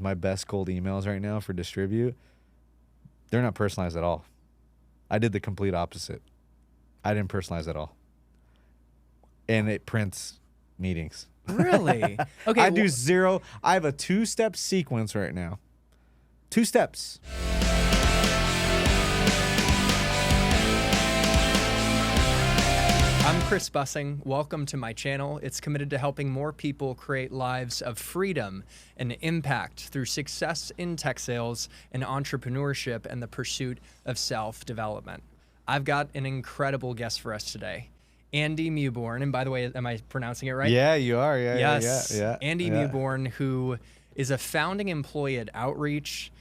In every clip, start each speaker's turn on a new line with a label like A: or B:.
A: My best cold emails right now for Distribute, they're not personalized at all. I did the complete opposite. I didn't personalize at all. And it prints meetings.
B: Really? Okay.
A: I do zero. I have a 2-step sequence right now. 2 steps.
B: I'm Chris Bussing. Welcome to my channel. It's committed to helping more people create lives of freedom and impact through success in tech sales and entrepreneurship and the pursuit of self-development. I've got an incredible guest for us today, Andy Mewborn. And by the way, am I pronouncing it right?
A: Yeah, you are.
B: Yes.
A: Yeah.
B: Andy Mewborn, who is a founding employee at Outreach.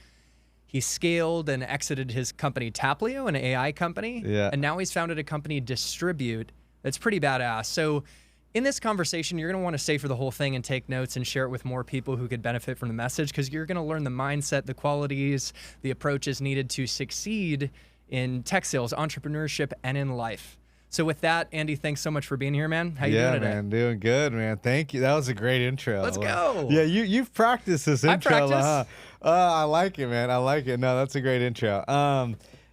B: He scaled and exited his company Taplio, an AI company.
A: Yeah.
B: And now he's founded a company, Distribute. That's pretty badass. So in this conversation, you're going to want to stay for the whole thing and take notes and share it with more people who could benefit from the message, because you're going to learn the mindset, the qualities, the approaches needed to succeed in tech sales, entrepreneurship, and in life. So with that, Andy, thanks so much for being here, man. How you doing today?
A: Yeah, man, doing good, man. Thank you. That was a great intro.
B: Let's go.
A: Yeah, you've practiced this intro.
B: I practiced.
A: I like it, man. I like it. No, that's a great intro.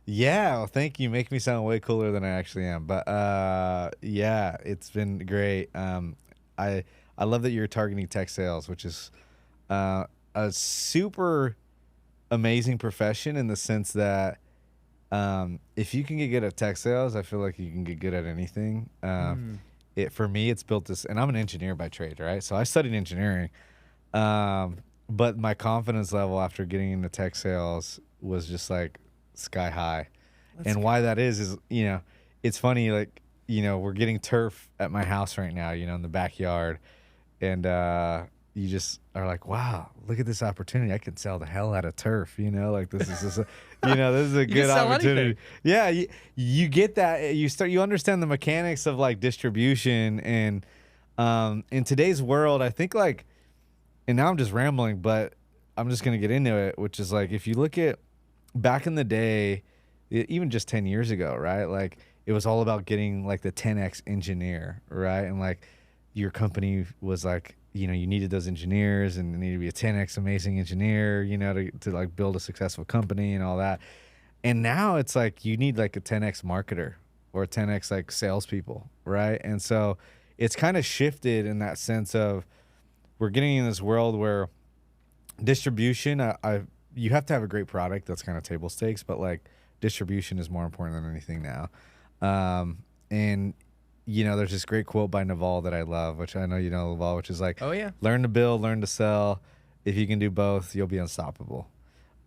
A: Yeah, well, thank you. Make me sound way cooler than I actually am. But yeah, it's been great. I love that you're targeting tech sales, which is a super amazing profession in the sense that if you can get good at tech sales, I feel like you can get good at anything. For me, it's built this, and I'm an engineer by trade, right? So I studied engineering, but my confidence level after getting into tech sales was just like sky high. And why that is, you know, it's funny, like, you know, we're getting turf at my house right now, you know, in the backyard. And you just are like, wow, look at this opportunity. I can sell the hell out of turf, you know, like this is just you know, this is a good opportunity. Yeah, you get that. You understand the mechanics of like distribution. And in today's world, I think like, and now I'm just rambling, but I'm just going to get into it, which is like, if you look at back in the day, even just 10 years ago, right? Like it was all about getting like the 10X engineer, right? And like your company was like, you know, you needed those engineers and it needed to be a 10X amazing engineer, you know, to like build a successful company and all that. And now it's like you need like a 10X marketer or a 10X like salespeople, right? And so it's kind of shifted in that sense of we're getting in this world where distribution, you have to have a great product that's kind of table stakes, but like distribution is more important than anything now. And you know, there's this great quote by Naval that I love, which I know you know Naval, which is like, oh yeah, learn to build, learn to sell. If you can do both, you'll be unstoppable.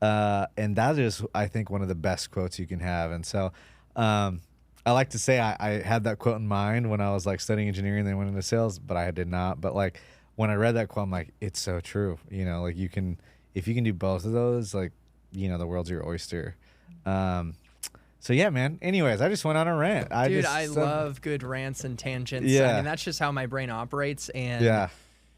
A: And that is, I think, one of the best quotes you can have. And so I like to say I had that quote in mind when I was like studying engineering and then went into sales, but I did not. But like when I read that quote, I'm like, it's so true. You know, like if you can do both of those, like, you know, the world's your oyster. So yeah, man. Anyways, I just went on a rant.
B: I love good rants and tangents.
A: Yeah.
B: I mean, that's just how my brain operates. And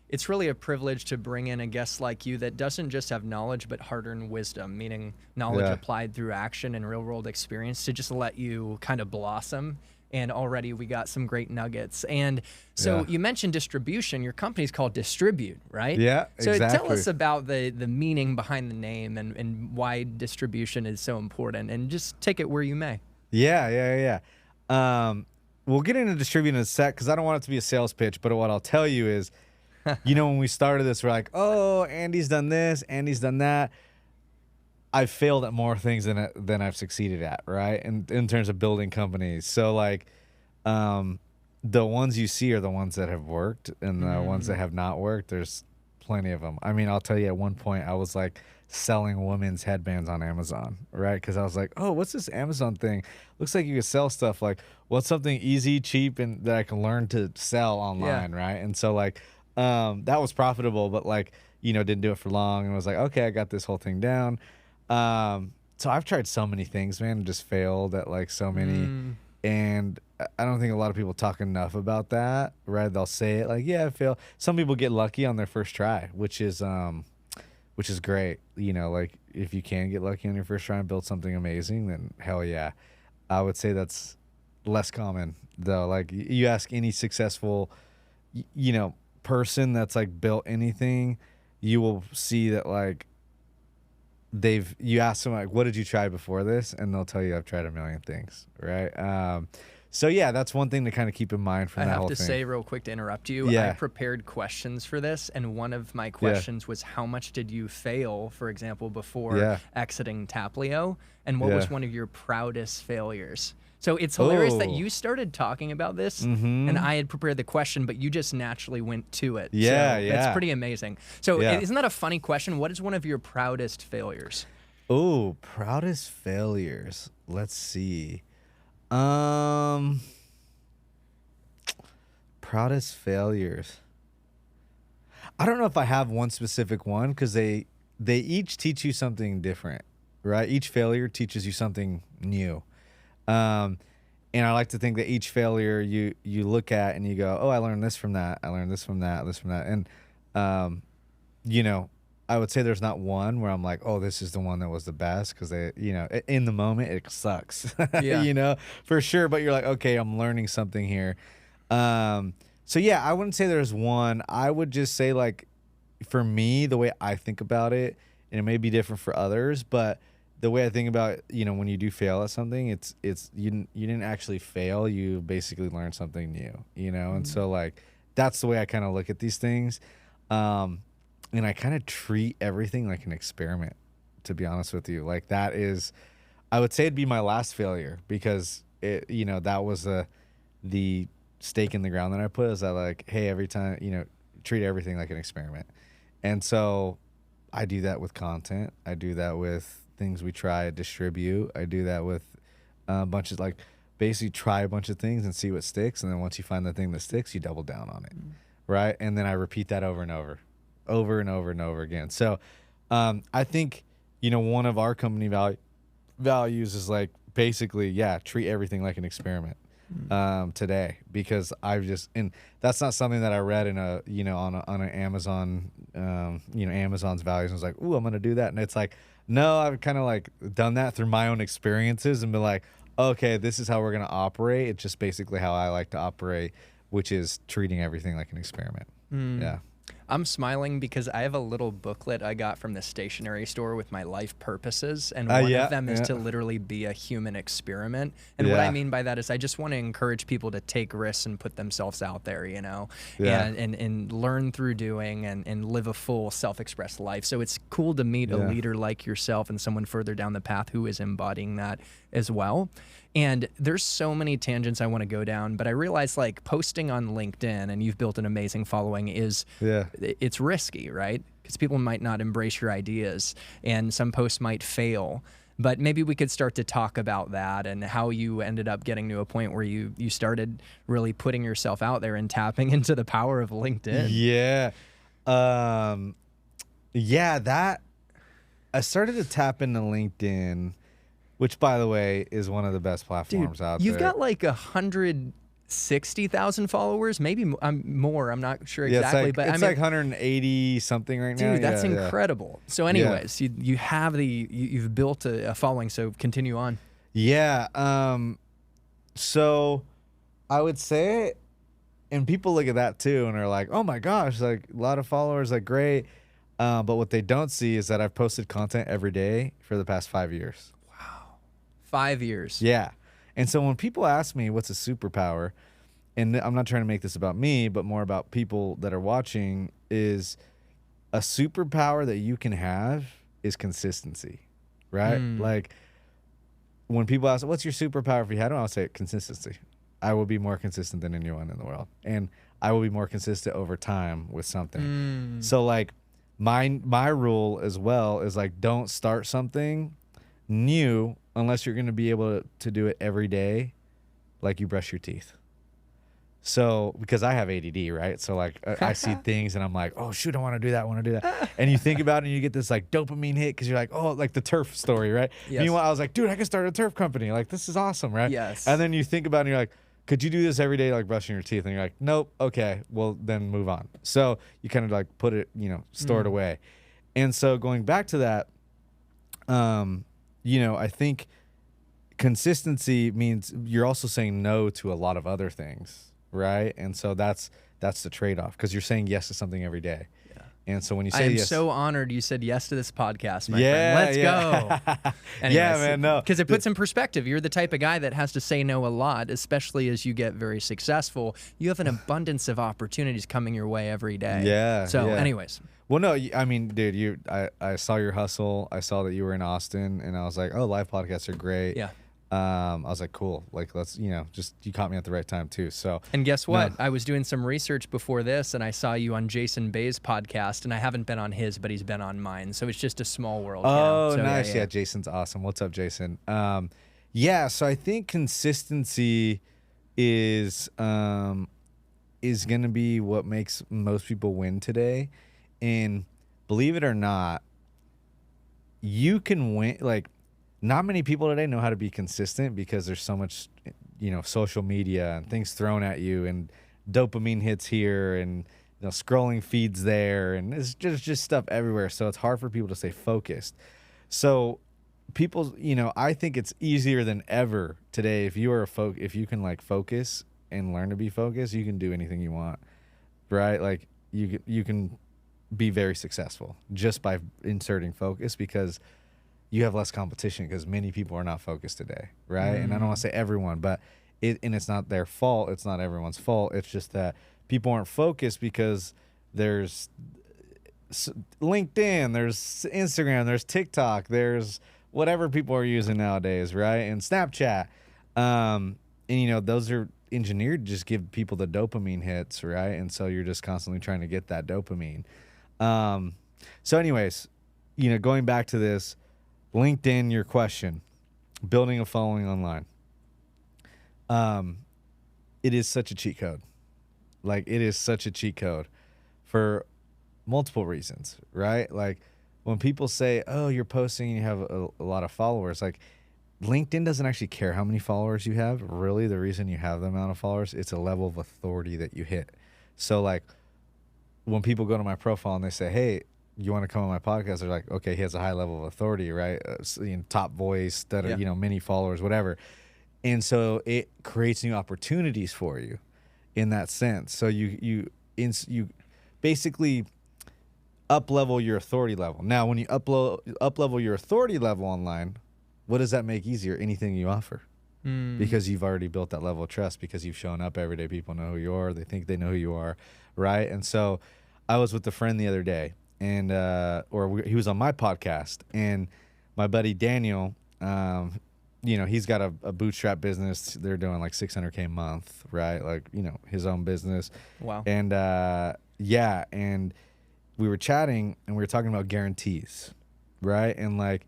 B: it's really a privilege to bring in a guest like you that doesn't just have knowledge, but hard-earned wisdom, meaning knowledge applied through action and real-world experience to just let you kind of blossom. And already we got some great nuggets. And so you mentioned distribution. Your company's called Distribute, right?
A: Yeah, exactly.
B: So tell us about the meaning behind the name and why distribution is so important. And just take it where you may.
A: Yeah. We'll get into Distribute in a sec because I don't want it to be a sales pitch. But what I'll tell you is, you know, when we started this, we're like, oh, Andy's done this, Andy's done that. I've failed at more things than I've succeeded at, right? In terms of building companies. So like the ones you see are the ones that have worked, and the ones that have not worked, there's plenty of them. I mean, I'll tell you, at one point I was like selling women's headbands on Amazon, right? Because I was like, oh, what's this Amazon thing? Looks like you can sell stuff. Like, what's something easy, cheap, and that I can learn to sell online, right? And so like that was profitable, but like, you know, didn't do it for long, and was like, okay, I got this whole thing down. So I've tried so many things, man, and just failed at like so many. And I don't think a lot of people talk enough about that, right? They'll say it like, yeah, I failed. Some people get lucky on their first try, which is great. You know, like if you can get lucky on your first try and build something amazing, then hell yeah. I would say that's less common though. Like you ask any successful, you know, person that's like built anything, you will see that like you ask them like, what did you try before this? And they'll tell you, I've tried a million things. Right. So yeah, that's one thing to kind of keep in mind from that whole thing.
B: I have to say real quick to interrupt you.
A: Yeah.
B: I prepared questions for this, and one of my questions was, how much did you fail, for example, before exiting Taplio? And what was one of your proudest failures? So it's hilarious that you started talking about this, and I had prepared the question, but you just naturally went to it.
A: Yeah,
B: so That's pretty amazing. So isn't that a funny question? What is one of your proudest failures?
A: Oh, proudest failures. Let's see. Proudest failures. I don't know if I have one specific one, because they each teach you something different, right? Each failure teaches you something new. And I like to think that each failure you look at and you go, oh, I learned this from that. I learned this from that, this from that. And, you know, I would say there's not one where I'm like, oh, this is the one that was the best, because in the moment it sucks, you know, for sure. But you're like, okay, I'm learning something here. So yeah, I wouldn't say there's one. I would just say, like, for me, the way I think about it, and it may be different for others, but the way I think about, you know, when you do fail at something, it's you didn't actually fail. You basically learned something new, you know? And so, like, that's the way I kind of look at these things. And I kind of treat everything like an experiment, to be honest with you. Like, that is, I would say it'd be my last failure, because it, you know, that was the stake in the ground that I put, is that, like, hey, every time, you know, treat everything like an experiment. And so I do that with content. I do that with things we try to distribute. I do that with a bunch of, like, basically try a bunch of things and see what sticks. And then once you find the thing that sticks, you double down on it. Right. And then I repeat that over and over and over again. So I think, you know, one of our company values is, like, basically, treat everything like an experiment today, because I've just, and that's not something that I read in a, you know, on an Amazon, you know, Amazon's values, and was like, ooh, I'm going to do that. And it's like, no, I've kind of, like, done that through my own experiences and been like, okay, this is how we're going to operate. It's just basically how I like to operate, which is treating everything like an experiment. Yeah.
B: I'm smiling because I have a little booklet I got from the stationery store with my life purposes, and one of them is to literally be a human experiment. And what I mean by that is I just want to encourage people to take risks and put themselves out there, you know, and learn through doing and live a full self-expressed life. So it's cool to meet a leader like yourself and someone further down the path who is embodying that as well. And there's so many tangents I want to go down, but I realize, like, posting on LinkedIn, and you've built an amazing following, is it's risky, right? Because people might not embrace your ideas, and some posts might fail. But maybe we could start to talk about that and how you ended up getting to a point where you started really putting yourself out there and tapping into the power of LinkedIn.
A: That I started to tap into LinkedIn, which, by the way, is one of the best platforms out there.
B: You've got like 160,000 followers, maybe more. I'm not sure exactly,
A: but it's like 180 something right now.
B: Dude, that's incredible. So, anyways, you have you've built a following. So continue on.
A: Yeah. So I would say, and people look at that too, and are like, "Oh my gosh, like, a lot of followers, like, great." But what they don't see is that I've posted content every day for the past 5 years.
B: 5 years.
A: Yeah. And so when people ask me what's a superpower, and I'm not trying to make this about me, but more about people that are watching, is a superpower that you can have is consistency, right? Like, when people ask, what's your superpower if you had one? I'll say consistency. I will be more consistent than anyone in the world. And I will be more consistent over time with something. So, like, my rule as well is, like, don't start something new unless you're going to be able to do it every day, like you brush your teeth. So, because I have ADD, right? So, like, I see things and I'm like, oh, shoot, I want to do that, I want to do that. And you think about it and you get this, like, dopamine hit because you're like, oh, like the turf story, right?
B: Yes.
A: Meanwhile, I was like, dude, I can start a turf company. Like, this is awesome, right?
B: Yes.
A: And then you think about it and you're like, could you do this every day, like brushing your teeth? And you're like, nope, okay, well, then move on. So you kind of, like, put it, you know, store it away. And so going back to that, you know, I think consistency means you're also saying no to a lot of other things, right? And so that's the trade-off, because you're saying yes to something every day. And so when you
B: I
A: say
B: am
A: yes,
B: so honored you said yes to this podcast, my
A: yeah,
B: friend. Let's
A: yeah.
B: go.
A: Yeah, man, no.
B: Because it puts in perspective. You're the type of guy that has to say no a lot, especially as you get very successful. You have an abundance of opportunities coming your way every day.
A: Yeah.
B: So,
A: yeah.
B: anyways.
A: Well, no, I mean, dude, I saw your hustle. I saw that you were in Austin, and I was like, oh, live podcasts are great.
B: Yeah.
A: I was like, cool. Like, let's, just you caught me at the right time too. So,
B: And guess what?
A: No.
B: I was doing some research before this, and I saw you on Jason Bay's podcast, and I haven't been on his, but he's been on mine. So it's just a small world.
A: Oh,
B: So,
A: nice. Yeah, Jason's awesome. What's up, Jason? Yeah. So I think consistency is going to be what makes most people win today. And believe it or not, you can win. Like, not many people today know how to be consistent because there's so much, social media and things thrown at you and dopamine hits here and scrolling feeds there, and it's just stuff everywhere. So it's hard for people to stay focused. So people, I think it's easier than ever today. If you are if you can focus and learn to be focused, you can do anything you want, right? Like you can be very successful just by inserting focus, because you have less competition because many people are not focused today, right? And I don't want to say everyone, but it's not their fault. It's not everyone's fault. It's just that people aren't focused because there's LinkedIn, there's Instagram, there's TikTok, there's whatever people are using nowadays, right? And Snapchat. And those are engineered to just give people the dopamine hits, right? And so you're just constantly trying to get that dopamine. So anyways, going back to this, LinkedIn, your question, building a following online. It is such a cheat code. Like, it is such a cheat code for multiple reasons, right? Like, when people say, oh, you're posting and you have a lot of followers, like, LinkedIn doesn't actually care how many followers you have. Really, the reason you have the amount of followers, it's a level of authority that you hit. So, like, when people go to my profile and they say, hey, you want to come on my podcast? They're like, okay, he has a high level of authority, right? Top voice, that are, many followers, whatever. And so it creates new opportunities for you in that sense. So you basically up-level your authority level. Now, when you up-level your authority level online, what does that make easier? Anything you offer. Because you've already built that level of trust, because you've shown up every day. People know who you are. They think they know who you are, right? And so I was with a friend the other day, and he was on my podcast, and my buddy Daniel, he's got a bootstrap business. They're doing like $600K a month, right? Like, his own business.
B: Wow.
A: And and we were chatting, and we were talking about guarantees, right? And like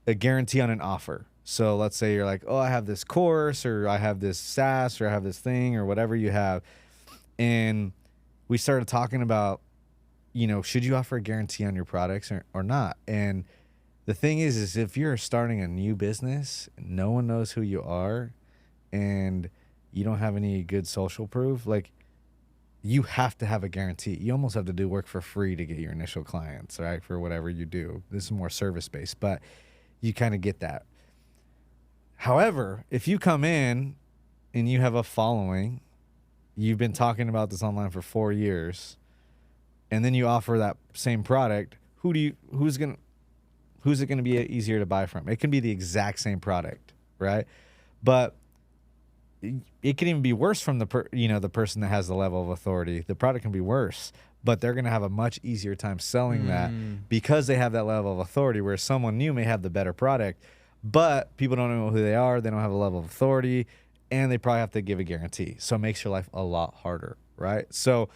A: a guarantee on an offer. So let's say you're like, oh, I have this course, or I have this SaaS, or I have this thing, or whatever you have. And we started talking about, should you offer a guarantee on your products or not? And the thing is if you're starting a new business, no one knows who you are, and you don't have any good social proof, like, you have to have a guarantee. You almost have to do work for free to get your initial clients, right? For whatever you do. This is more service-based, but you kind of get that. However, if you come in and you have a following, you've been talking about this online for 4 years, and then you offer that same product, who's it going to be easier to buy from? It can be the exact same product, right? But it can even be worse from the person that has the level of authority. The product can be worse, but they're going to have a much easier time selling that because they have that level of authority, where someone new may have the better product, but people don't know who they are. They don't have a level of authority, and they probably have to give a guarantee. So it makes your life a lot harder, right? So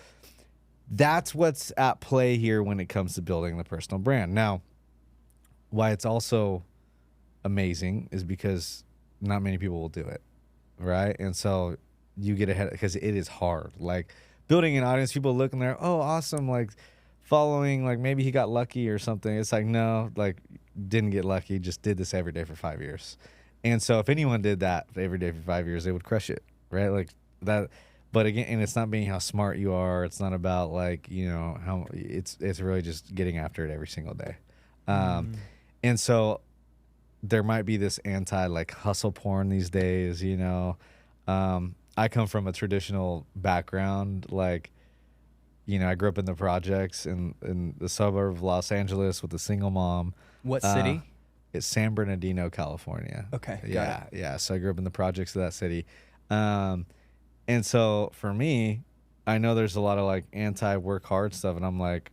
A: that's what's at play here when it comes to building the personal brand. Now, why it's also amazing is because not many people will do it, right? And so you get ahead, because it is hard. Like, building an audience, people look and they're, oh, awesome, like, following, like, maybe he got lucky or something. It's like, no, like, didn't get lucky, just did this every day for 5 years. And so if anyone did that every day for 5 years, they would crush it, right? Like that. But again, and it's not being how smart you are. It's not about, like, how it's really just getting after it every single day. And so there might be this hustle porn these days, I come from a traditional background. Like, I grew up in the projects in the suburb of Los Angeles with a single mom.
B: What city?
A: It's San Bernardino, California.
B: Okay, got
A: Yeah,
B: it.
A: yeah. So I grew up in the projects of that city. And so for me, I know there's a lot of like anti-work hard stuff, and I'm like,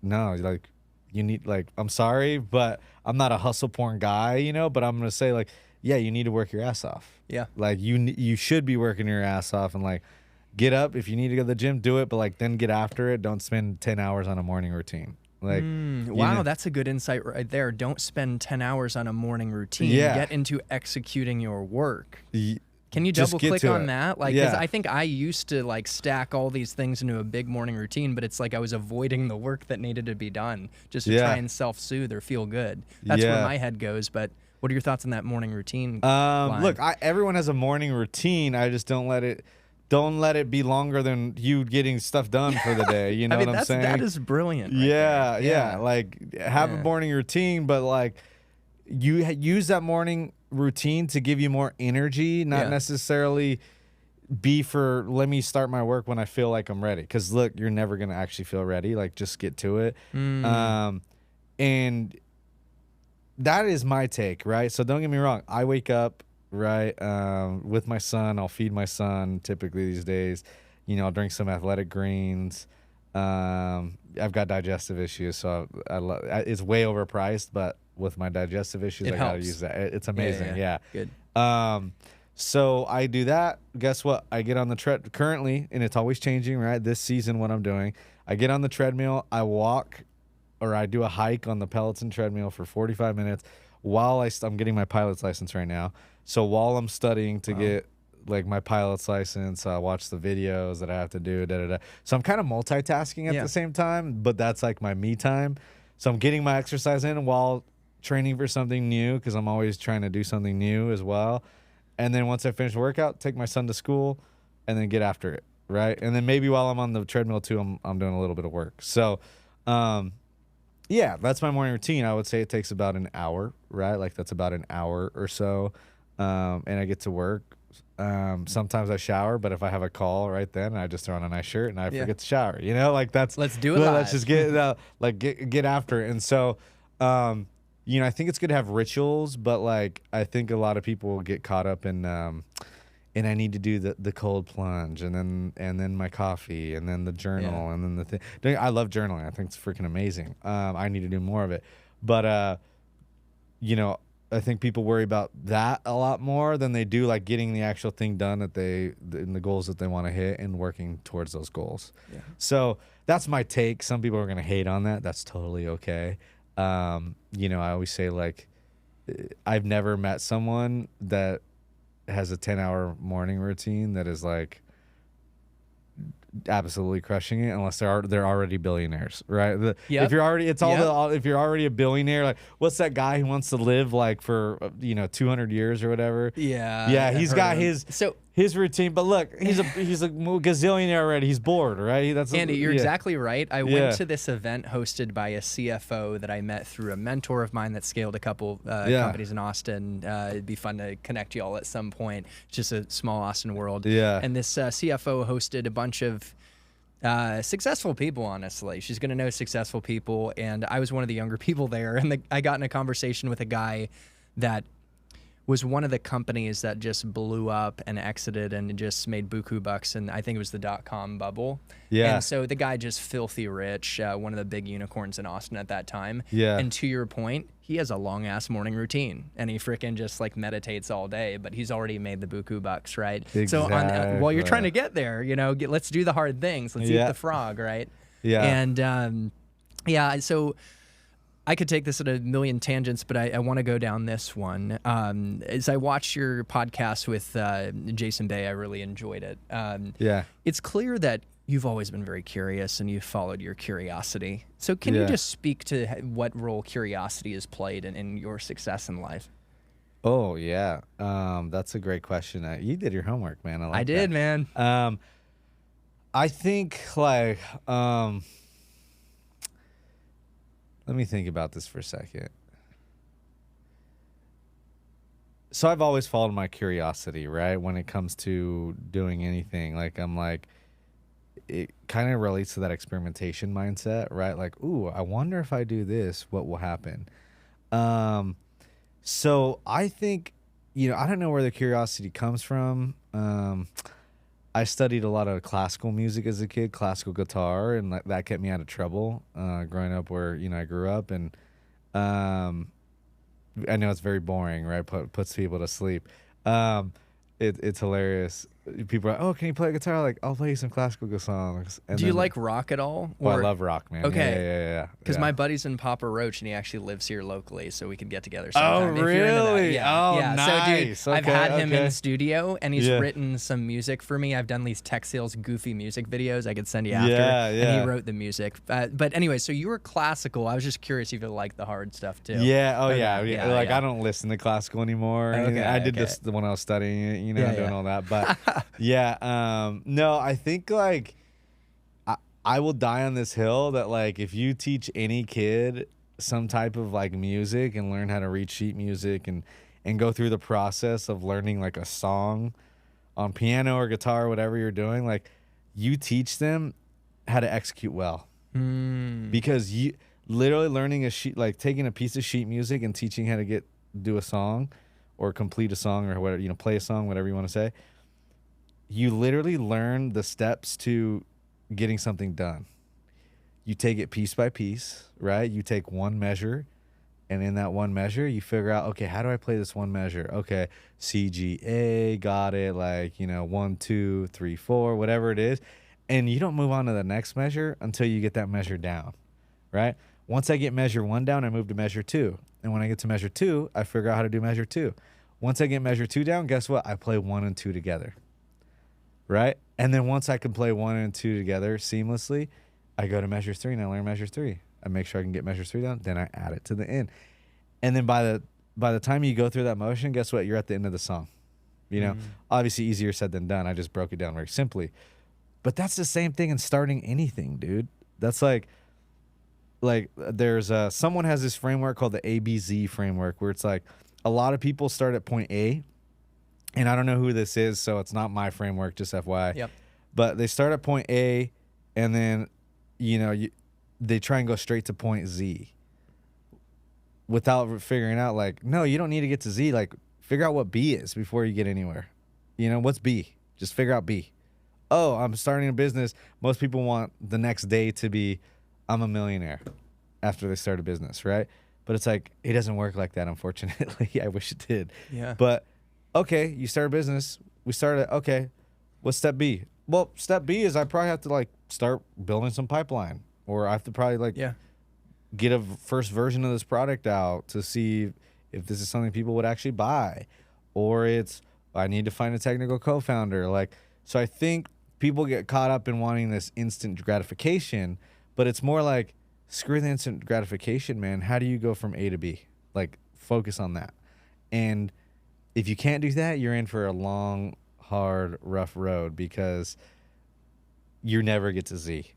A: no, like you need like I'm sorry, but I'm not a hustle porn guy, but I'm gonna say like, yeah, you need to work your ass off.
B: Yeah.
A: Like you should be working your ass off and like get up if you need to go to the gym, do it, but like then get after it. Don't spend 10 hours on a morning routine. Like
B: wow, that's a good insight right there. Don't spend 10 hours on a morning routine.
A: Yeah.
B: Get into executing your work. Can you
A: Just
B: double
A: get
B: click
A: to
B: on
A: it.
B: that? Like,
A: Yeah.
B: 'cause I think I used to like stack all these things into a big morning routine, but it's like I was avoiding the work that needed to be done just to
A: Yeah.
B: try and self-soothe or feel good. That's where
A: Yeah.
B: my head goes. But what are your thoughts on that morning routine? line?
A: Look, everyone has a morning routine. I just don't let it be longer than you getting stuff done for the day. You know
B: I mean,
A: what I'm saying?
B: that is brilliant. Right
A: Yeah,
B: there.
A: yeah. Like have a morning routine, but like you use that morning routine to give you more energy, not
B: Yeah.
A: necessarily be for let me start my work when I feel like I'm ready. Because look, you're never gonna actually feel ready. Like just get to it. And that is my take, right? So don't get me wrong. I wake up right with my son. I'll feed my son typically these days. I'll drink some athletic greens. I've got digestive issues, so it's way overpriced, but with my digestive issues,
B: It
A: I gotta
B: helps.
A: use that. It's amazing. Yeah.
B: Good.
A: So I do that. Guess what? I get on the tread currently, and it's always changing, right? This season, what I'm doing, I get on the treadmill, I walk, or I do a hike on the Peloton treadmill for 45 minutes while I'm getting my pilot's license right now. So while I'm studying to get like my pilot's license, I watch the videos that I have to do. So I'm kind of multitasking at
B: Yeah.
A: the same time, but that's like my me time. So I'm getting my exercise in while training for something new because I'm always trying to do something new as well. And then once I finish the workout, take my son to school and then get after it, right? And then maybe while I'm on the treadmill too, I'm doing a little bit of work. So, yeah, that's my morning routine. I would say it takes about an hour, right? Like that's about an hour or so. And I get to work. Sometimes I shower, but if I have a call right then, I just throw on a nice shirt and I forget to shower. Like that's
B: Let's do it
A: Let's
B: live.
A: just get after it. And so, I think it's good to have rituals, but like I think a lot of people get caught up in and I need to do the cold plunge and then my coffee and then the journal and then the thing. I love journaling. I think it's freaking amazing. I need to do more of it. But I think people worry about that a lot more than they do like getting the actual thing done in the goals that they want to hit and working towards those goals.
B: Yeah.
A: So that's my take. Some people are going to hate on that. That's totally okay. I always say like I've never met someone that has a 10-hour morning routine that is like absolutely crushing it unless they're already billionaires, right?
B: Yep.
A: If you're already if you're already a billionaire, like what's that guy who wants to live like for 200 years or whatever?
B: Yeah. I've
A: He's
B: heard
A: got
B: of him.
A: his routine, but look, he's a gazillionaire already. He's bored, right?
B: Andy, you're exactly right. I
A: Yeah.
B: went to this event hosted by a CFO that I met through a mentor of mine that scaled a couple companies in Austin. It'd be fun to connect y'all at some point. It's just a small Austin world.
A: Yeah.
B: And this CFO hosted a bunch of successful people, honestly. She's going to know successful people. And I was one of the younger people there. And I got in a conversation with a guy that was one of the companies that just blew up and exited and just made buku bucks, and I think it was the .com bubble.
A: Yeah.
B: And so the guy just filthy rich, one of the big unicorns in Austin at that time.
A: Yeah.
B: And to your point, he has a long ass morning routine, and he freaking just like meditates all day, but he's already made the buku bucks, right? So while you're trying to get there, let's do the hard things. Let's eat the frog, right?
A: Yeah.
B: And so I could take this at a million tangents, but I want to go down this one. As I watched your podcast with Jason Bay, I really enjoyed it. It's clear that you've always been very curious and you've followed your curiosity. So can you just speak to what role curiosity has played in your success in life?
A: Oh, yeah. That's a great question. You did your homework, man. I
B: did, man.
A: I think like let me think about this for a second. So I've always followed my curiosity, right? When it comes to doing anything, like I'm like, it kind of relates to that experimentation mindset, right? Like, ooh, I wonder if I do this, what will happen? So I think, I don't know where the curiosity comes from. I studied a lot of classical music as a kid, classical guitar, and that kept me out of trouble growing up where, I grew up. And I know it's very boring, right? Puts people to sleep. It's hilarious. People are like, oh, can you play guitar? Like, I'll play you some classical songs. And
B: Do you like rock at all?
A: I love rock, man.
B: Okay.
A: Yeah.
B: Because my buddy's in Papa Roach, and he actually lives here locally, so we could get together sometime.
A: Oh, really?
B: Yeah.
A: Oh,
B: yeah.
A: nice.
B: So, dude, I've had him in
A: okay.
B: the studio, and he's written some music for me. I've done these tech sales goofy music videos I could send you after. And he wrote the music. But anyway, so you were classical. I was just curious if you like the hard stuff, too.
A: Yeah. Oh,
B: Okay.
A: yeah. I don't listen to classical anymore.
B: Okay,
A: I did this when I was studying it, doing all that. But yeah. No, I think like I will die on this hill that like if you teach any kid some type of like music and learn how to read sheet music and go through the process of learning like a song on piano or guitar or whatever you're doing, like you teach them how to execute well. Because you literally learning a sheet, like taking a piece of sheet music and teaching how to do a song or complete a song or whatever, play a song, whatever you want to say. You literally learn the steps to getting something done. You take it piece by piece, right? You take one measure, and in that one measure, you figure out, okay, how do I play this one measure? Okay, C, G, A, got it, like, 1, 2, 3, 4, whatever it is. And you don't move on to the next measure until you get that measure down, right? Once I get measure 1 down, I move to measure 2. And when I get to measure 2, I figure out how to do measure 2. Once I get measure 2 down, guess what? I play 1 and 2 together. Right? And then once I can play 1 and 2 together seamlessly, I go to measure 3 and I learn measure 3. I make sure I can get measure 3 down, then I add it to the end. And then by the time you go through that motion, guess what? You're at the end of the song. Obviously easier said than done. I just broke it down very simply. But that's the same thing in starting anything, dude. That's like there's someone has this framework called the ABZ Framework where it's like a lot of people start at point A. And I don't know who this is, so it's not my framework, just FYI.
B: Yep.
A: But they start at point A, and then, they try and go straight to point Z without figuring out, like, no, you don't need to get to Z. Like, figure out what B is before you get anywhere. What's B? Just figure out B. Oh, I'm starting a business. Most people want the next day to be, I'm a millionaire after they start a business, right? But it's like, it doesn't work like that, unfortunately. I wish it did.
B: Yeah.
A: But okay, you start a business. We started, okay, what's step B? Well, step B is I probably have to like start building some pipeline, or I have to probably get a first version of this product out to see if this is something people would actually buy, or it's I need to find a technical co-founder. Like, so I think people get caught up in wanting this instant gratification, but it's more like screw the instant gratification, man. How do you go from A to B? Like, focus on that. And if you can't do that, you're in for a long, hard, rough road because you never get to Z.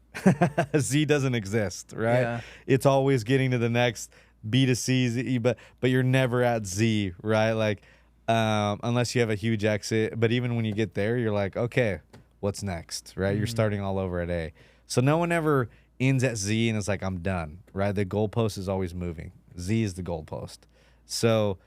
A: Z doesn't exist, right?
B: Yeah.
A: It's always getting to the next B to C, Z, but you're never at Z, right? Like, unless you have a huge exit. But even when you get there, you're like, okay, what's next, right? You're starting all over at A. So no one ever ends at Z and it's like, I'm done, right? The goalpost is always moving. Z is the goalpost. So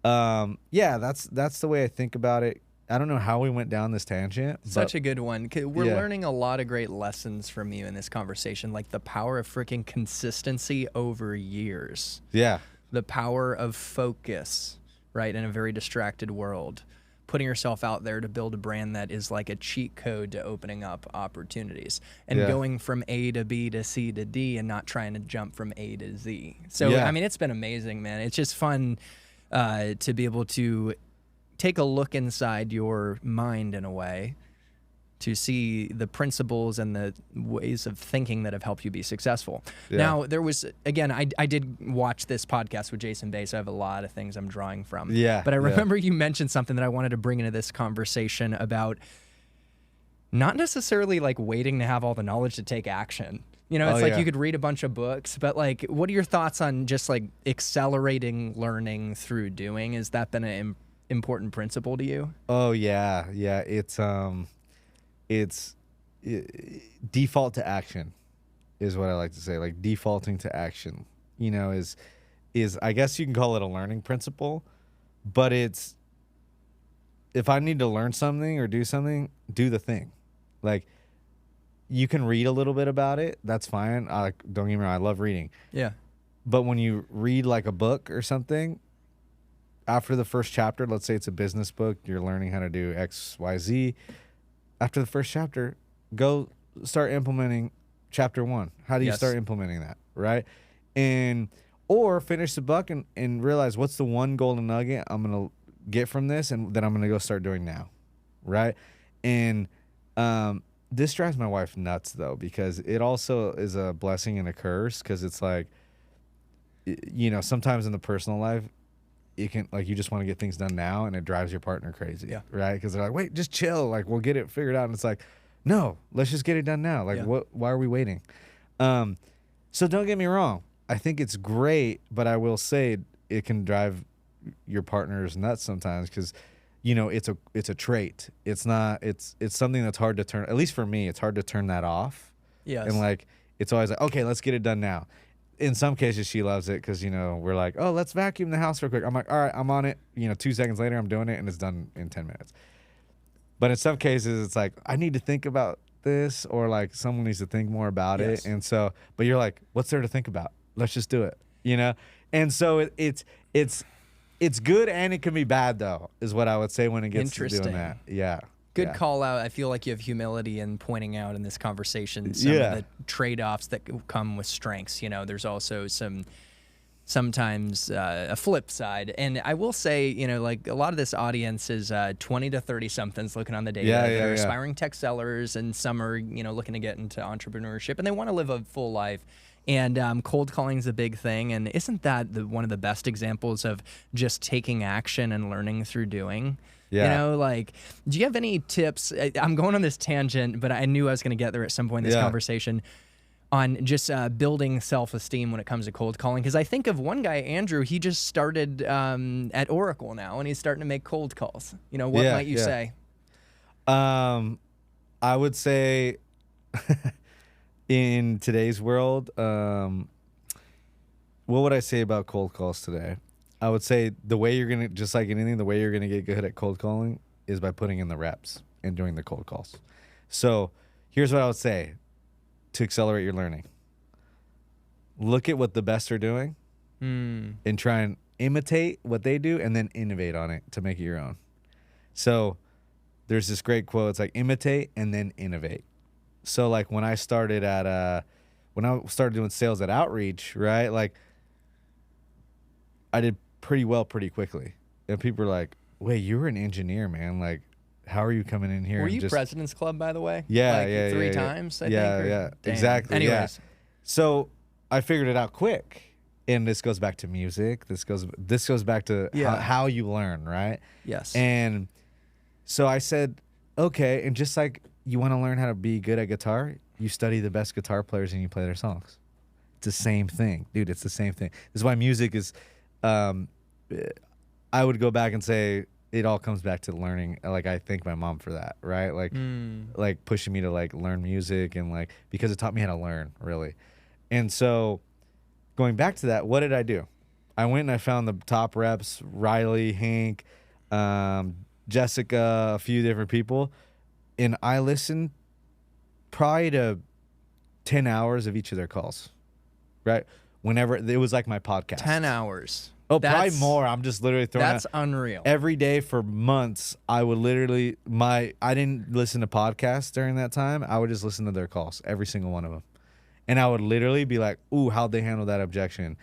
A: that's the way I think about it. I don't know how we went down this tangent.
B: Such a good one. We're learning a lot of great lessons from you in this conversation, like the power of freaking consistency over years.
A: Yeah.
B: The power of focus, right, in a very distracted world. Putting yourself out there to build a brand that is like a cheat code to opening up opportunities and going from A to B to C to D and not trying to jump from A to Z. So, I mean, it's been amazing, man. It's just fun to be able to take a look inside your mind in a way to see the principles and the ways of thinking that have helped you be successful. Yeah. Now, there was, again, I did watch this podcast with Jason Bay, so I have a lot of things I'm drawing from.
A: Yeah.
B: But I remember you mentioned something that I wanted to bring into this conversation about not necessarily like waiting to have all the knowledge to take action. You know, it's like you could read a bunch of books, but like, what are your thoughts on just like accelerating learning through doing? Has that been an important principle to you?
A: Oh, yeah. Yeah. It's default to action is what I like to say. Like defaulting to action, you know, is I guess you can call it a learning principle, but it's, if I need to learn something or do something, do the thing. Like, you can read a little bit about it. That's fine. Don't get me wrong. I love reading.
B: Yeah.
A: But when you read like a book or something, after the first chapter, let's say it's a business book, you're learning how to do X, Y, Z. After the first chapter, go start implementing chapter 1. How do you start implementing that, right? Or finish the book and realize what's the one golden nugget I'm going to get from this and that I'm going to go start doing now, right? And this drives my wife nuts, though, because it also is a blessing and a curse, because it's like, you know, sometimes in the personal life, it can, like, you just want to get things done now, and it drives your partner crazy, right? Because they're like, wait, just chill, like, we'll get it figured out. And it's like, no, let's just get it done now. Like, why are we waiting? So don't get me wrong. I think it's great, but I will say it can drive your partners nuts sometimes, because, you know, it's a trait. It's something that's hard to turn, at least for me, it's hard to turn that off.
B: Yes.
A: And like, it's always like, okay, let's get it done now. In some cases, she loves it because, you know, we're like, oh, let's vacuum the house real quick. I'm like, all right, I'm on it. You know, 2 seconds later, I'm doing it, and it's done in 10 minutes. But in some cases, it's like, I need to think about this, or like someone needs to think more about it. And so, but you're like, what's there to think about? Let's just do it, you know? And so it's good, and it can be bad, though, is what I would say when it gets to doing that. Yeah.
B: Good call out. I feel like you have humility in pointing out in this conversation some of the trade-offs that come with strengths. You know, there's also sometimes a flip side. And I will say, you know, like, a lot of this audience is 20 to 30 somethings looking on the data. They're aspiring tech sellers, and some are, you know, looking to get into entrepreneurship, and they want to live a full life. And cold calling is a big thing. And isn't that one of the best examples of just taking action and learning through doing? Yeah. You know, like, do you have any tips? I'm going on this tangent, but I knew I was going to get there at some point in this conversation, on just building self-esteem when it comes to cold calling. Because I think of one guy, Andrew, he just started at Oracle now, and he's starting to make cold calls. You know, what might you say?
A: I would say in today's world, what would I say about cold calls today? I would say the way you're going to, just like anything, the way you're going to get good at cold calling is by putting in the reps and doing the cold calls. So here's what I would say to accelerate your learning. Look at what the best are doing and try and imitate what they do, and then innovate on it to make it your own. So there's this great quote. It's like, imitate and then innovate. So like when I started doing sales at Outreach, right? Like, I did pretty well pretty quickly, and people were like, wait, you were an engineer, man, like, how are you coming in here?
B: Were you President's Club, by the way?
A: Yeah,
B: three times, I think.
A: Yeah, exactly. Anyways, so I figured it out quick, and this goes back to music. This goes back to how you learn, right? Yes. And so I said, okay, and just like you want to learn how to be good at guitar, you study the best guitar players and you play their songs. It's the same thing, dude. It's the same thing. This is why music is. I would go back and say it all comes back to learning. Like, I thank my mom for that, right? Like pushing me to like learn music, and like, because it taught me how to learn, really. And so going back to that, what did I do? I went and I found the top reps, Riley, Hank, Jessica, a few different people, and I listened probably to 10 hours of each of their calls, right? Whenever it was like my podcast.
B: 10 hours.
A: Oh, probably more. I'm just literally throwing
B: That's unreal.
A: Every day for months, I would literally, I didn't listen to podcasts during that time. I would just listen to their calls, every single one of them. And I would literally be like, ooh, how'd they handle that objection?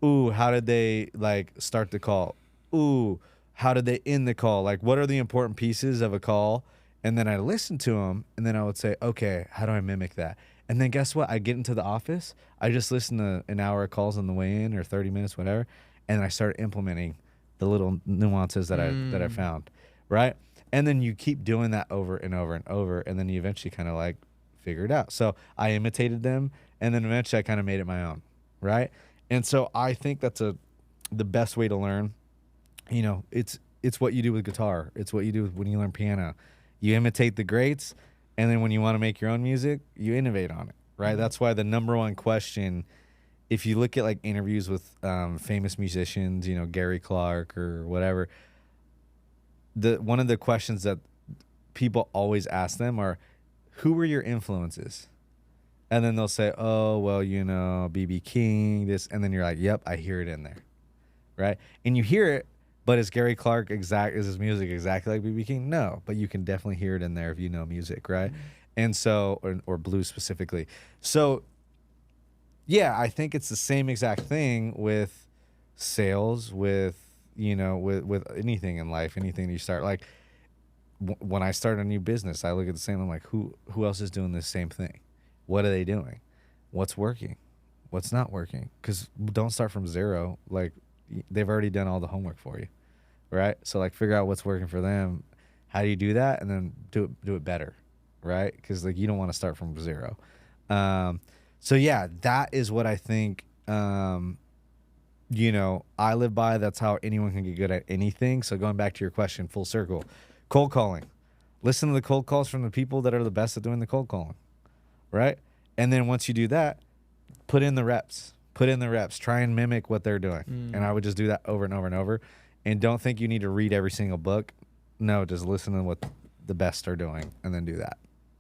A: Ooh, how did they like start the call? Ooh, how did they end the call? Like, what are the important pieces of a call? And then I listened to them, and then I would say, okay, how do I mimic that? And then guess what? I get into the office. I just listen to an hour of calls on the way in, or 30 minutes, whatever. And then I started implementing the little nuances that I found, right? And then you keep doing that over and over and over, and then you eventually kind of like figure it out. So I imitated them, and then eventually I kind of made it my own, right? And so I think that's the best way to learn. You know, it's what you do with guitar. It's what you do when you learn piano. You imitate the greats, And then when you want to make your own music, you innovate on it, right? That's why the number one question, if you look at like interviews with famous musicians, you know, Gary Clark or whatever, one of the questions that people always ask them are, who were your influences? And then they'll say, oh, well, you know, B.B. King, this. And then you're like, yep, I hear it in there, right? And you hear it, but is Gary Clark is his music exactly like B.B. King? No, but you can definitely hear it in there if you know music, right? Mm-hmm. And so, or blues specifically. So, yeah, I think it's the same exact thing with sales, with, you know, with anything in life, anything you start. Like, when I start a new business, I look at the same, I'm like, who else is doing the same thing? What are they doing? What's working? What's not working? Because don't start from zero. Like, they've already done all the homework for you, right? So, like, figure out what's working for them. How do you do that? And then do it better, right? Because, like, you don't want to start from zero. So, yeah, that is what I think, you know, I live by. That's how anyone can get good at anything. So, going back to your question, full circle, cold calling. Listen to the cold calls from the people that are the best at doing the cold calling. Right? And then once you do that, put in the reps. Try and mimic what they're doing. And I would just do that over and over and over. And don't think you need to read every single book. No, just listen to what the best are doing and then do that.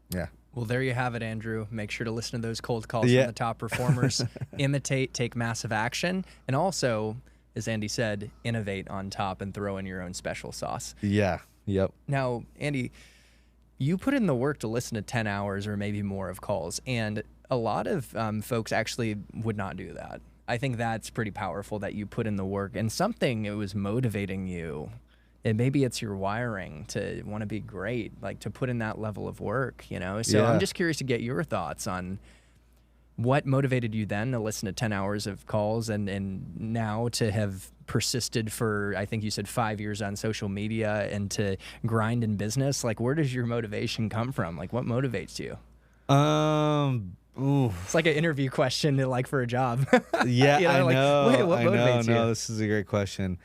A: Yeah.
B: Well, there you have it, Andrew. Make sure to listen to those cold calls from the top performers. Imitate, take massive action. And also, as Andy said, innovate on top and throw in your own special sauce.
A: Yeah. Yep.
B: Now, Andy, you put in the work to listen to 10 hours or maybe more of calls, and a lot of folks actually would not do that. I think that's pretty powerful that you put in the work and something it was motivating you. And maybe it's your wiring to want to be great, like to put in that level of work, you know? So I'm just curious to get your thoughts on what motivated you then to listen to 10 hours of calls and now to have persisted for, I think you said 5 years on social media and to grind in business? Like, where does your motivation come from? Like, what motivates you? It's like an interview question, like for a job.
A: Yeah,
B: you know,
A: I
B: like,
A: know.
B: Wait, what motivates you?
A: No, this is a great question.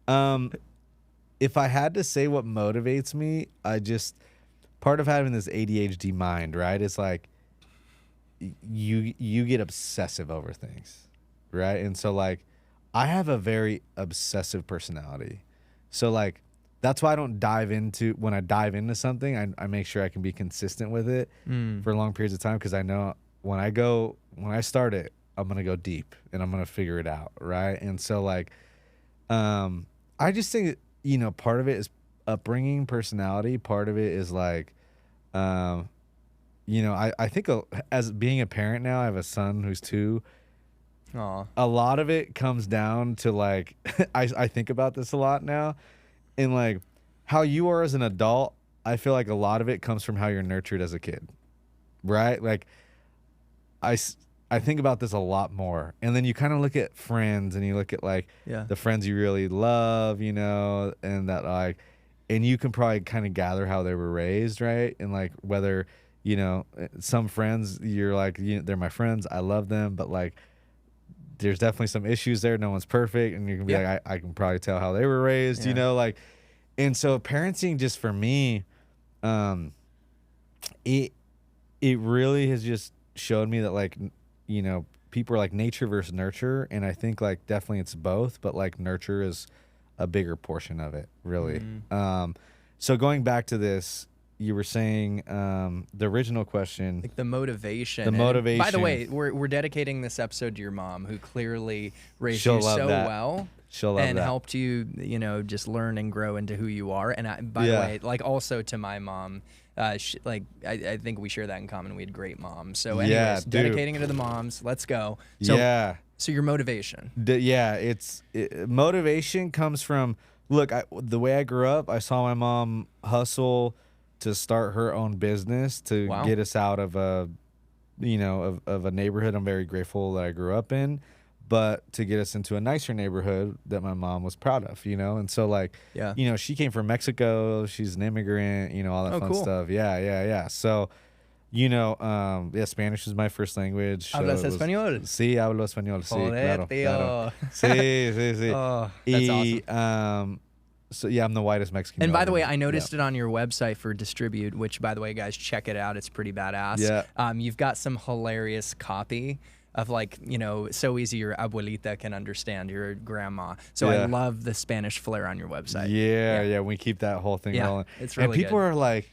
A: If I had to say what motivates me, part of having this ADHD mind, right? It's like, you get obsessive over things, right? And so, like, I have a very obsessive personality. So, like, that's why when I dive into something, I make sure I can be consistent with it for long periods of time, because I know when I start it, I'm going to go deep and I'm going to figure it out, right? And so, like, I just think, you know, part of it is upbringing, personality. Part of it is, like, you know, I think as being a parent now, I have a son who's 2.
B: Aww.
A: A lot of it comes down to, like, I think about this a lot now, and, like, how you are as an adult, I feel like a lot of it comes from how you're nurtured as a kid, right? Like, I think about this a lot more. And then you kind of look at friends and you look at, like, the friends you really love, you know, and that, like, and you can probably kind of gather how they were raised, right? And, like, whether, you know, some friends, you're like, they're my friends, I love them, but, like, there's definitely some issues there. No one's perfect. And you can be like, I can probably tell how they were raised, you know, like, and so parenting just for me, it really has just showed me that, like, you know, people are like nature versus nurture. And I think, like, definitely it's both, but, like, nurture is a bigger portion of it, really. So going back to this, you were saying the original question,
B: like the motivation.
A: And
B: by the way, we're dedicating this episode to your mom, who clearly raised you so well.
A: She'll love
B: and
A: that.
B: helped you, you know, just learn and grow into who you are. And by the way, like, also to my mom, I think we share that in common. We had great moms. So anyways, dedicating it to the moms. Let's go. So, So your motivation.
A: Motivation comes from, look, the way I grew up, I saw my mom hustle to start her own business to get us out of a neighborhood I'm very grateful that I grew up in, but to get us into a nicer neighborhood that my mom was proud of, you know? And so, like, you know, she came from Mexico, she's an immigrant, you know, all that fun stuff. Yeah. So, you know, Spanish is my first language.
B: ¿Hablas español?
A: Sí, hablo español, sí,
B: Joder,
A: claro,
B: tío.
A: claro. Sí.
B: Oh, that's awesome.
A: So yeah, I'm the whitest Mexican.
B: And
A: you'll
B: by the
A: ever
B: way,
A: meet.
B: I noticed it on your website for Distribute, which, by the way, guys, check it out. It's pretty badass.
A: Yeah.
B: You've got some hilarious copy of, like, you know, so easy your abuelita can understand, your grandma. So I
A: Yeah.
B: love the Spanish flair on your website.
A: Yeah. We keep that whole thing
B: Yeah,
A: rolling.
B: it's really
A: and people
B: good.
A: are like,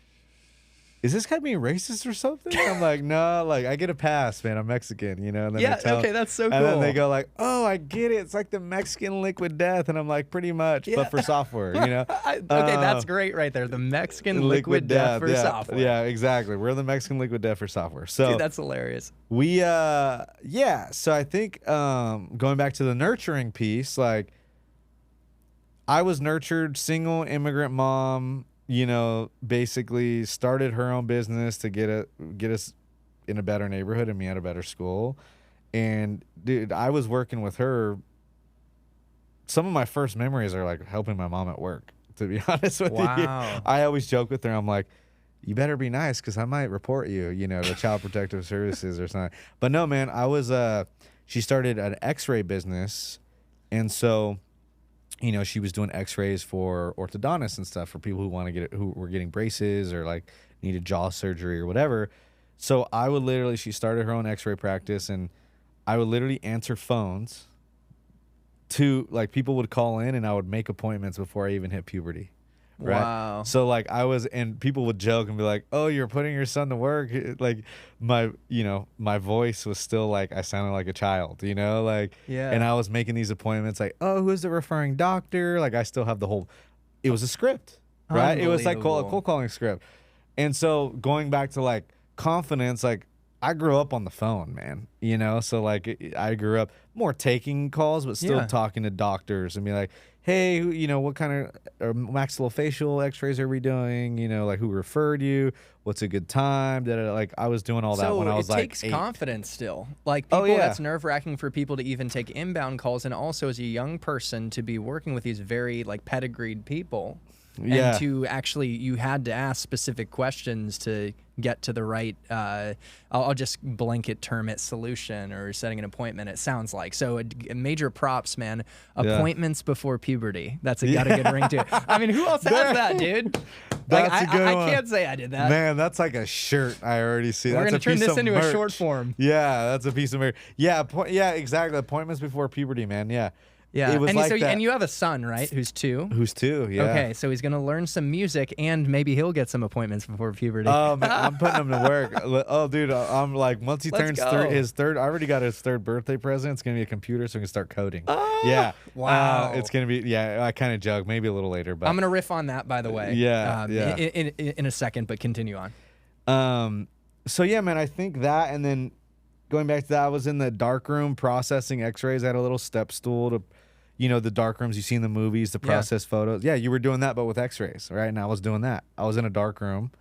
A: is this guy being racist or something? I'm like, no, like I get a pass, man. I'm Mexican, you know. And then
B: Yeah,
A: they tell,
B: okay, that's so
A: And then they
B: cool.
A: go like, oh, I get it. It's like the Mexican liquid death, and I'm like, pretty much,
B: Yeah.
A: but for software, you know.
B: Okay, that's great right there. The Mexican liquid death for
A: yeah,
B: software.
A: Yeah, exactly. We're the Mexican liquid death for software. So
B: Dude, that's hilarious.
A: we yeah. So I think going back to the nurturing piece, like I was nurtured, single immigrant mom. You know, basically started her own business to get us in a better neighborhood and me at a better school. And dude, I was working with her. Some of my first memories are like helping my mom at work, to be honest with you.
B: Wow.
A: I always joke with her. I'm like, you better be nice because I might report you, you know, to Child Protective Services or something. But no, man, I was, she started an x-ray business. And so, you know, she was doing x-rays for orthodontists and stuff for people who were getting braces or like needed jaw surgery or whatever. So I would literally, she started her own x-ray practice, and I would literally answer phones to, like, people would call in and I would make appointments before I even hit puberty. Right.
B: Wow.
A: So like and people would joke and be like, "Oh, you're putting your son to work." Like my voice was still like I sounded like a child, you know, like
B: Yeah.
A: And I was making these appointments like, "Oh, who's the referring doctor?" Like I still have the whole. It was a script, right? It was like
B: Unbelievable.
A: cold calling script. And so going back to like confidence, like I grew up on the phone, man. You know, so like I grew up more taking calls, but still
B: Yeah.
A: talking to doctors and be like, hey, you know, what kind of maxillofacial x-rays are we doing? You know, like who referred you? What's a good time? Like I was doing all that when I was like
B: it takes
A: 8.
B: confidence still. Like
A: Oh,
B: people,
A: yeah.
B: that's nerve-wracking for people to even take inbound calls, and also as a young person to be working with these very like pedigreed people.
A: Yeah.
B: And to actually, you had to ask specific questions to get to the right, I'll just blanket term it, solution or setting an appointment, it sounds like. So major props, man. Appointments before puberty. That's got a good ring to it. I mean, who else has that, dude? Like,
A: That's a good
B: I
A: one.
B: can't say I did that.
A: Man, that's like a shirt. I already see.
B: We're
A: That's
B: going
A: a
B: to turn
A: piece
B: this
A: of
B: into a
A: merch.
B: short form.
A: Yeah, that's a piece of merch. Yeah, yeah, exactly. Appointments before puberty, man. Yeah.
B: Yeah.
A: It was
B: and
A: like that.
B: And you have a son, right? Who's 2?
A: Who's 2? Yeah.
B: Okay, so he's gonna learn some music, and maybe he'll get some appointments before puberty.
A: Man, I'm putting him to work. Oh, dude, I'm like, once he turns his third, I already got his 3rd birthday present. It's gonna be a computer, so he can start coding. Yeah.
B: Wow.
A: It's gonna be. Yeah, I kind of joke. Maybe a little later, but
B: I'm gonna riff on that, by the way.
A: Yeah, yeah.
B: In a second, but continue on.
A: So yeah, man, I think that, and then going back to that, I was in the dark room processing X-rays. I had a little step stool to, you know, the dark rooms you see in the movies, to process photos. Yeah, you were doing that, but with X-rays, right? And I was doing that. I was in a dark room,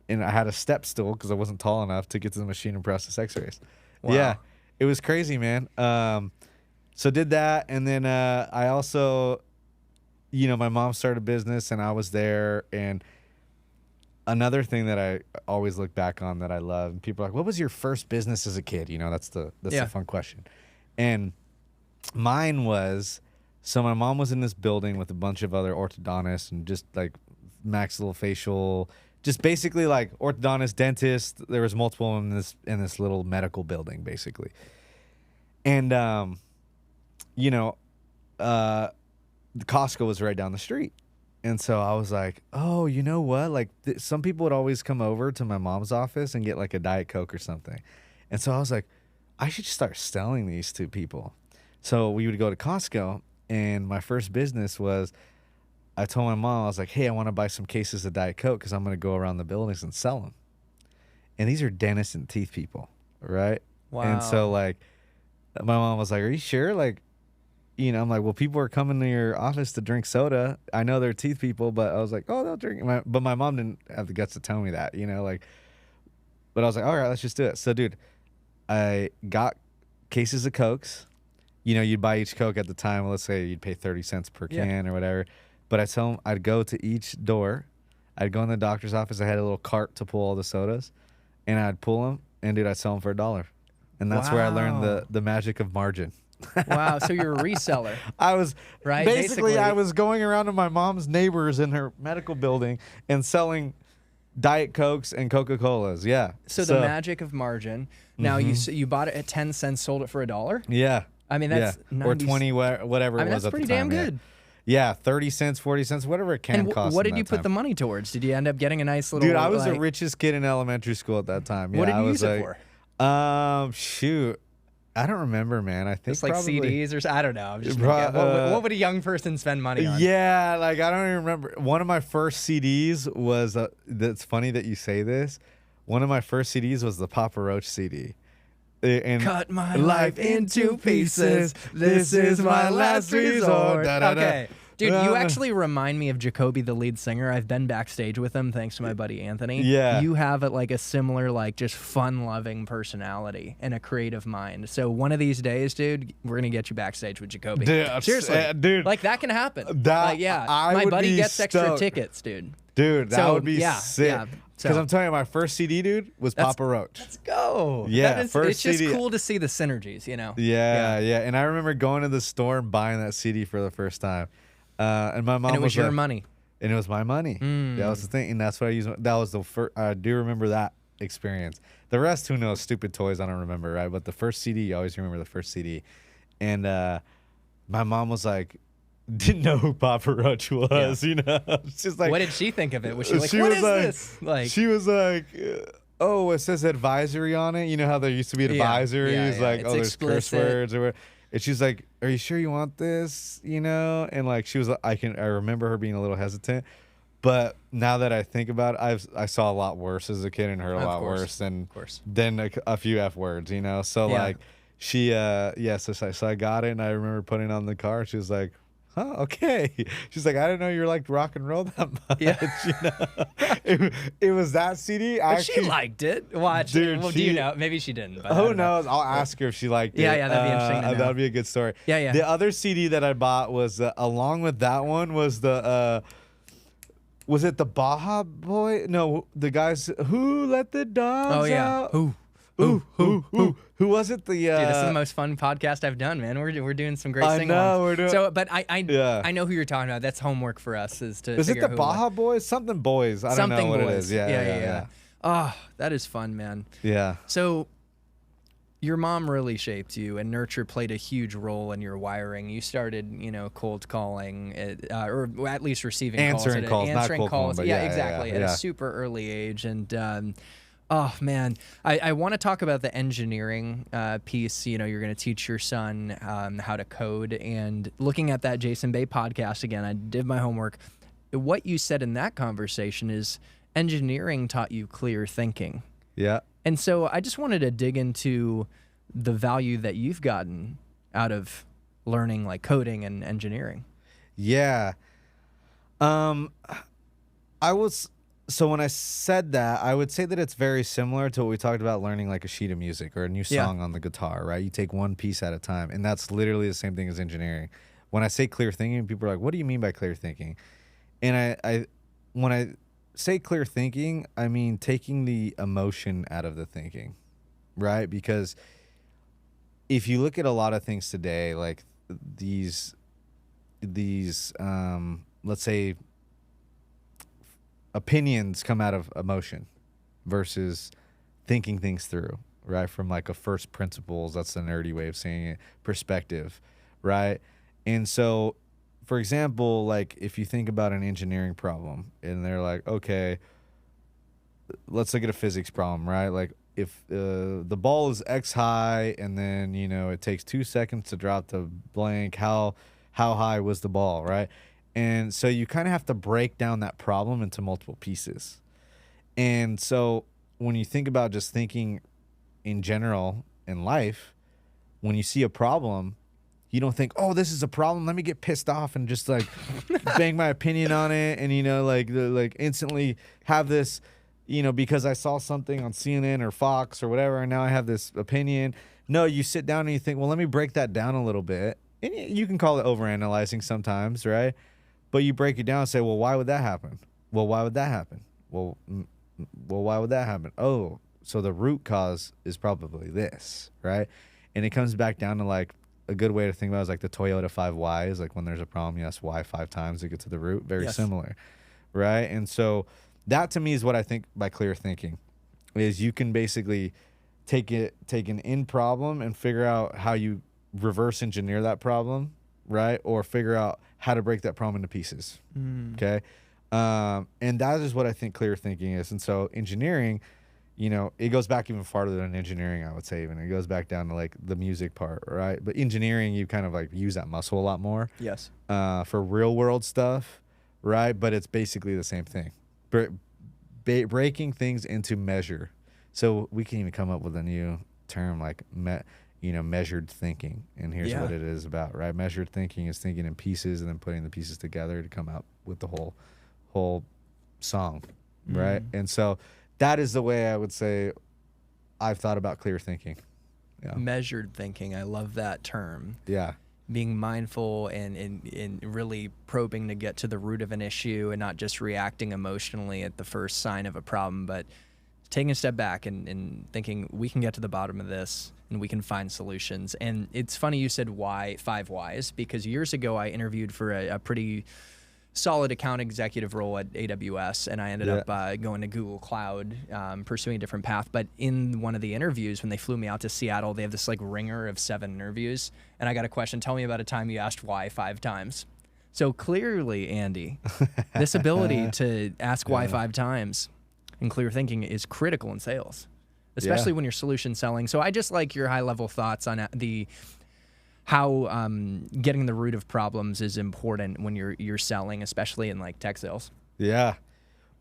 A: and I had a step stool because I wasn't tall enough to get to the machine and process X-rays.
B: Wow.
A: Yeah, it was crazy, man. So did that, and then I also, you know, my mom started a business, and I was there. And another thing that I always look back on that I love, and people are like, "What was your first business as a kid?" You know, that's the fun question. And mine was, so my mom was in this building with a bunch of other orthodontists and just like maxillofacial, just basically like orthodontist, dentist. There was multiple in this little medical building, basically. And you know, the Costco was right down the street. And so I was like, oh, you know what? Like some people would always come over to my mom's office and get like a Diet Coke or something. And so I was like, I should start selling these to people. So we would go to Costco, and my first business was, I told my mom, I was like, hey, I want to buy some cases of Diet Coke because I'm going to go around the buildings and sell them. And these are dentists and teeth people, right?
B: Wow.
A: And so like, my mom was like, are you sure? Like, you know, I'm like, well, people are coming to your office to drink soda. I know they're teeth people, but I was like, oh, they'll drink. But my mom didn't have the guts to tell me that, you know, like, but I was like, all right, let's just do it. So, dude, I got cases of Cokes. You know, you'd buy each Coke at the time. Let's say you'd pay 30 cents per can or whatever. But I tell them, I'd go to each door. I'd go in the doctor's office. I had a little cart to pull all the sodas, and I'd pull them, and dude, I'd sell them for $1. And that's where I learned the magic of margin.
B: Wow. So you're a reseller,
A: I was
B: right?
A: basically I was going around to my mom's neighbors in her medical building and selling Diet Cokes and Coca-Colas. Yeah.
B: So the magic of margin. Now you bought it at 10 cents, sold it for $1.
A: Yeah.
B: I mean, that's
A: or 20, whatever it was
B: that's
A: at
B: pretty
A: the time.
B: damn good.
A: Yeah, 30 cents, 40 cents, whatever it can
B: And
A: cost.
B: what did you
A: that
B: put
A: time.
B: the money towards? Did you end up getting a nice little?
A: Dude, I was the
B: like,
A: richest kid in elementary school at that time. Yeah,
B: what did
A: I
B: you
A: was
B: use it for?
A: Shoot, I don't remember, man. I think
B: Just like
A: probably,
B: CDs or I don't know. I'm just thinking, what would a young person spend money on?
A: Yeah, like I don't even remember. One of my first CDs was. That's funny that you say this. One of my first CDs was the Papa Roach CD. And
B: cut my life into pieces. This is my last resort. Okay. Dude, you actually remind me of Jacoby, the lead singer. I've been backstage with him thanks to my buddy Anthony.
A: Yeah.
B: You have a similar, like, just fun-loving personality and a creative mind. So one of these days, dude, we're going to get you backstage with Jacoby.
A: Dude,
B: seriously.
A: dude.
B: Like, that can happen.
A: I
B: my
A: would
B: buddy
A: be
B: gets extra
A: stoked.
B: tickets, dude.
A: Dude, that would be
B: yeah,
A: sick.
B: yeah.
A: Because
B: So-
A: I'm telling you, my first CD, dude, was Papa Roach.
B: Let's go.
A: Yeah, first
B: it's just
A: CD.
B: cool to see the synergies, you know?
A: Yeah. And I remember going to the store and buying that CD for the first time. And my mom
B: And it was your
A: like,
B: money.
A: And it was my money. That was the thing. And that's what I used. That was the first. I do remember that experience. The rest, who knows? Stupid toys, I don't remember, right? But the first CD, you always remember the first CD. And my mom was like, didn't know who Papa Roach was, you know? She's like,
B: what did she think of it? Was she like,
A: she
B: what
A: was
B: is
A: like,
B: this? Like,
A: she was like, oh, it says advisory on it. You know how there used to be advisories, like,
B: it's
A: oh, there's
B: explicit.
A: curse words or whatever. And she's like, are you sure you want this? You know? And like, she was, I remember her being a little hesitant. But now that I think about it, I saw a lot worse as a kid and heard a lot worse than a few F words, you know? So like, she, so I got it and I remember putting it on the car. She was like, huh, okay. She's like, I didn't know you were like rock and roll that much.
B: Yeah.
A: You know? it was that CD.
B: But she liked it. Watch.
A: Dude,
B: well, do you know? Maybe she didn't. But
A: who knows? I'll ask her if she liked it.
B: Yeah, that'd be interesting to know.
A: That'd be a good story.
B: Yeah.
A: The other CD that I bought was, along with that one, was the, was it the Baja Boy? No, the guys who let the dogs out. Who was it?
B: Dude, this is the most fun podcast I've done, man. We're doing some great sing-alongs.
A: I know, we're doing.
B: So, but I know who you're talking about. That's homework for us. Is
A: it
B: figure
A: the
B: out who
A: Baja Boys? Something Boys. I don't know what it is. Yeah.
B: Oh, that is fun, man.
A: Yeah.
B: So, your mom really shaped you, and nurture played a huge role in your wiring. You started, cold calling, or at least receiving
A: answering
B: calls,
A: not cold calling, but
B: exactly, at
A: yeah.
B: a super early age. And oh man, I want to talk about the engineering piece. You're going to teach your son how to code, and looking at that Jason Bay podcast again, I did my homework. What you said in that conversation is engineering taught you clear thinking.
A: Yeah.
B: And so I just wanted to dig into the value that you've gotten out of learning like coding and engineering.
A: Yeah. So when I said that, I would say that it's very similar to what we talked about learning like a sheet of music or a new song on the guitar, right? You take one piece at a time, and that's literally the same thing as engineering. When I say clear thinking, people are like, what do you mean by clear thinking? And when I say clear thinking, I mean taking the emotion out of the thinking, right? Because if you look at a lot of things today, like these let's say opinions come out of emotion versus thinking things through, right? From like a first principles, that's the nerdy way of saying it, perspective, right? And so, for example, like if you think about an engineering problem and they're like, okay, let's look at a physics problem, right? Like if the ball is X high and then, it takes 2 seconds to drop the blank, how high was the ball, right? And so you kind of have to break down that problem into multiple pieces. And so when you think about just thinking in general in life, when you see a problem, you don't think, oh, this is a problem, let me get pissed off and just like bang my opinion on it and, like instantly have this, because I saw something on CNN or Fox or whatever, and now I have this opinion. No, you sit down and you think, well, let me break that down a little bit. And you can call it overanalyzing sometimes, right? But you break it down and say, well, why would that happen? Well, why would that happen? Well, why would that happen? Oh, so the root cause is probably this, right? And it comes back down to like a good way to think about it is like the Toyota 5 whys. Like when there's a problem, you ask why 5 times to get to the root. Very similar, right? And so that to me is what I think by clear thinking is you can basically take an in problem and figure out how you reverse engineer that problem, right? Or figure out how to break that problem into pieces. Okay. And that is what I think clear thinking is. And so engineering, you know, it goes back even farther than engineering, I would say. Even it goes back down to like the music part, right? But engineering, you kind of like use that muscle a lot more.
B: Yes.
A: For real world stuff, right? But it's basically the same thing. Breaking things into measure. So we can even come up with a new term like measured thinking. And here's what it is about, right? Measured thinking is thinking in pieces and then putting the pieces together to come out with the whole song, right? And so that is the way I would say I've thought about clear thinking. Yeah.
B: Measured thinking. I love that term.
A: Yeah.
B: Being mindful and really probing to get to the root of an issue and not just reacting emotionally at the first sign of a problem, but taking a step back and thinking we can get to the bottom of this and we can find solutions. And it's funny you said 5 whys, because years ago I interviewed for a pretty solid account executive role at AWS, and I ended up going to Google Cloud, pursuing a different path. But in one of the interviews, when they flew me out to Seattle, they have this like ringer of 7 interviews, and I got a question, tell me about a time you asked why 5 times. So clearly, Andy, this ability to ask why 5 times and clear thinking is critical in sales, especially when you're solution selling. So I just like your high-level thoughts on how getting the root of problems is important when you're selling, especially in like tech sales.
A: Yeah.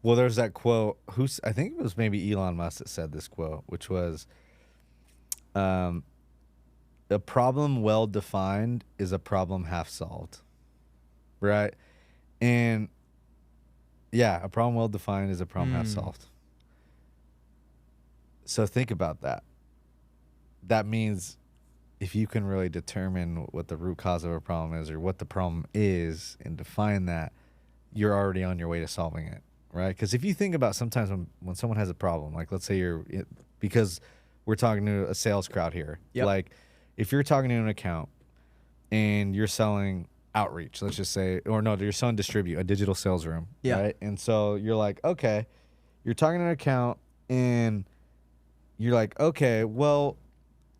A: Well, there's that quote. I think it was maybe Elon Musk that said this quote, which was, "A problem well defined is a problem half solved." Right? And yeah, a problem well defined is a problem half solved. So think about that. That means if you can really determine what the root cause of a problem is or what the problem is and define that, you're already on your way to solving it, right? Because if you think about sometimes when someone has a problem, like let's say because we're talking to a sales crowd here, like if you're talking to an account and you're selling outreach, let's just say, or no, you're selling Distribute, a digital sales room, right? And so you're like, okay, you're talking to an account and you're like, okay, well,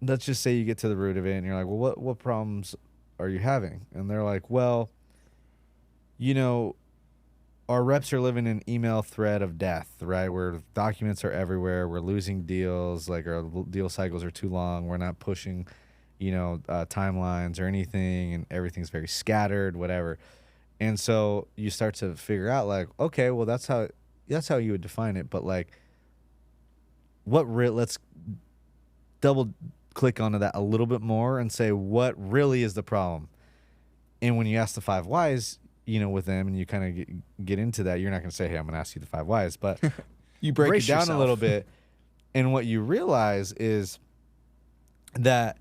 A: let's just say you get to the root of it and you're like, well, what problems are you having? And they're like, well, you know, our reps are living in email thread of death, right? Where documents are everywhere. We're losing deals. Like our deal cycles are too long. We're not pushing, timelines or anything, and everything's very scattered, whatever. And so you start to figure out like, okay, well, that's how you would define it. But like, let's double click onto that a little bit more and say, what really is the problem? And when you ask the 5 whys, with them and you kind of get into that, you're not going to say, hey, I'm going to ask you the 5 whys, but you break it down a little bit. And what you realize is that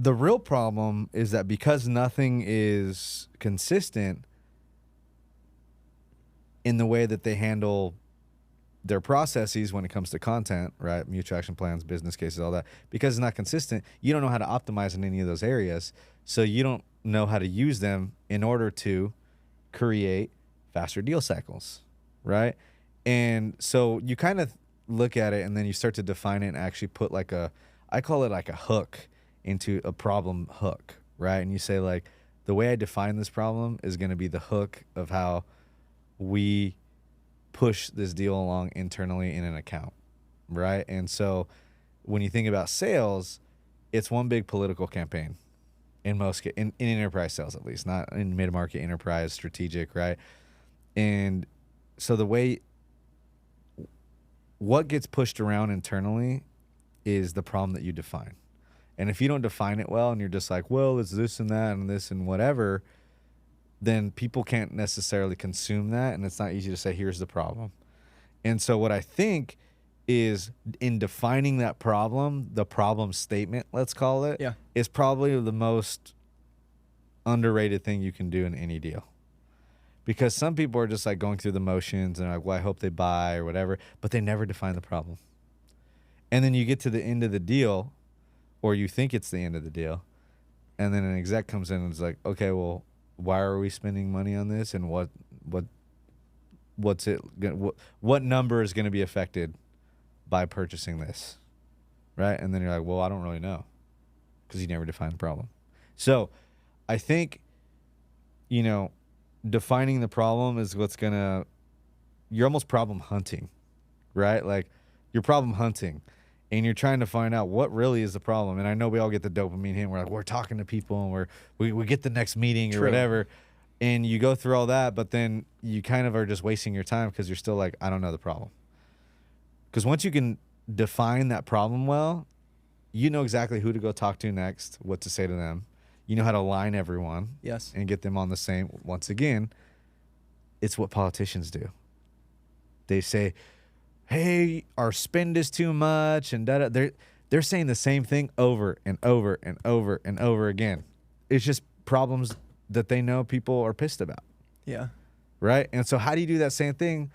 A: the real problem is that because nothing is consistent in the way that they handle their processes when it comes to content, right? Mutual action plans, business cases, all that. Because it's not consistent, you don't know how to optimize in any of those areas. So you don't know how to use them in order to create faster deal cycles, right? And so you kind of look at it and then you start to define it and actually put I call it like a hook into a problem hook, right? And you say like, the way I define this problem is going to be the hook of how we push this deal along internally in an account, right? And so when you think about sales, it's one big political campaign in enterprise sales, at least, not in mid-market enterprise strategic, right? And so what gets pushed around internally is the problem that you define. And if you don't define it well and you're just like, well, it's this and that and this and whatever, then people can't necessarily consume that, and it's not easy to say, here's the problem. And so what I think is in defining that problem, the problem statement, let's call it, is probably the most underrated thing you can do in any deal. Because some people are just like going through the motions and they're like, well, I hope they buy or whatever, but they never define the problem. And then you get to the end of the deal or you think it's the end of the deal. And then an exec comes in and is like, okay, well, why are we spending money on this? And what number is going to be affected by purchasing this? Right? And then you're like, well, I don't really know, because you never defined the problem. So I think, defining the problem is what's going to, you're almost problem hunting, right? Like, you're problem hunting and you're trying to find out what really is the problem. And I know we all get the dopamine hit. We're talking to people and we get the next meeting or whatever. And you go through all that, but then you kind of are just wasting your time because you're still like, I don't know the problem. Because once you can define that problem well, you know exactly who to go talk to next, what to say to them. You know how to align everyone.
B: Yes.
A: And get them on the same. Once again, it's what politicians do. They say, hey, our spend is too much, and they're saying the same thing over and over and over and over again. It's just problems that they know people are pissed about.
B: Yeah.
A: Right? And so how do you do that same thing,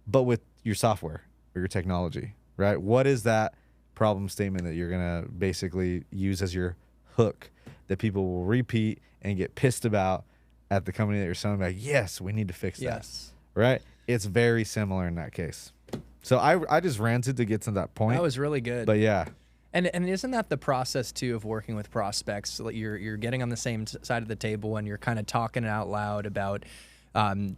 A: but with your software or your technology, right? What is that problem statement that you're going to basically use as your hook that people will repeat and get pissed about at the company that you're selling? Like, yes, we need to fix that.
B: Yes.
A: Right? It's very similar in that case. So I just ranted to get to that point.
B: That was really good.
A: But yeah.
B: And isn't that the process too of working with prospects? Like you're getting on the same side of the table and you're kind of talking out loud about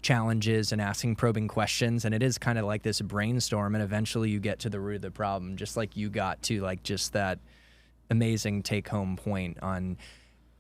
B: challenges and asking probing questions, and it is kind of like this brainstorm, and eventually you get to the root of the problem, just like you got to like just that amazing take-home point on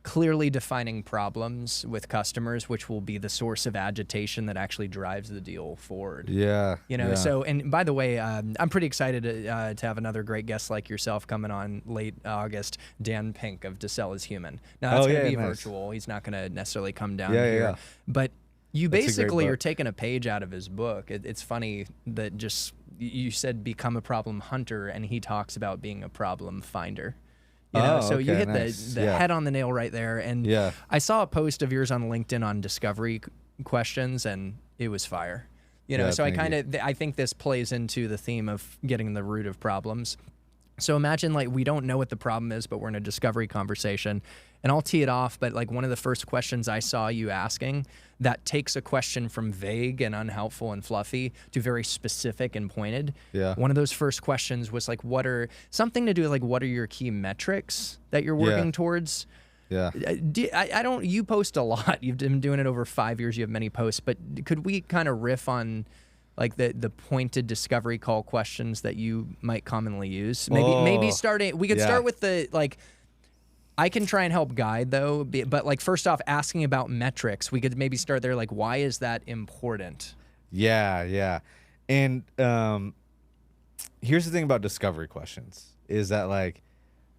B: clearly defining problems with customers, which will be the source of agitation that actually drives the deal forward.
A: Yeah.
B: So, and by the way, I'm pretty excited to have another great guest like yourself coming on late August, Dan Pink of To Sell Is Human. Now, that's going to be virtual. He's not going to necessarily come down here. Yeah. But you basically are taking a page out of his book. It's funny that just, you said become a problem hunter, and he talks about being a problem finder. So you hit the head on the nail right there. And I saw a post of yours on LinkedIn on discovery questions, and it was fire. So I think this plays into the theme of getting the root of problems. So imagine like we don't know what the problem is, but we're in a discovery conversation, and I'll tee it off. But like one of the first questions I saw you asking that takes a question from vague and unhelpful and fluffy to very specific and pointed.
A: Yeah.
B: One of those first questions was like, what are your key metrics that you're working towards?
A: Yeah.
B: You post a lot. You've been doing it over 5 years. You have many posts, but could we kind of riff on like the pointed discovery call questions that you might commonly use? Maybe starting, we could start with the, like, I can try and help guide though, but like first off, asking about metrics, we could maybe start there. Like, why is that important?
A: Yeah. And here's the thing about discovery questions is that like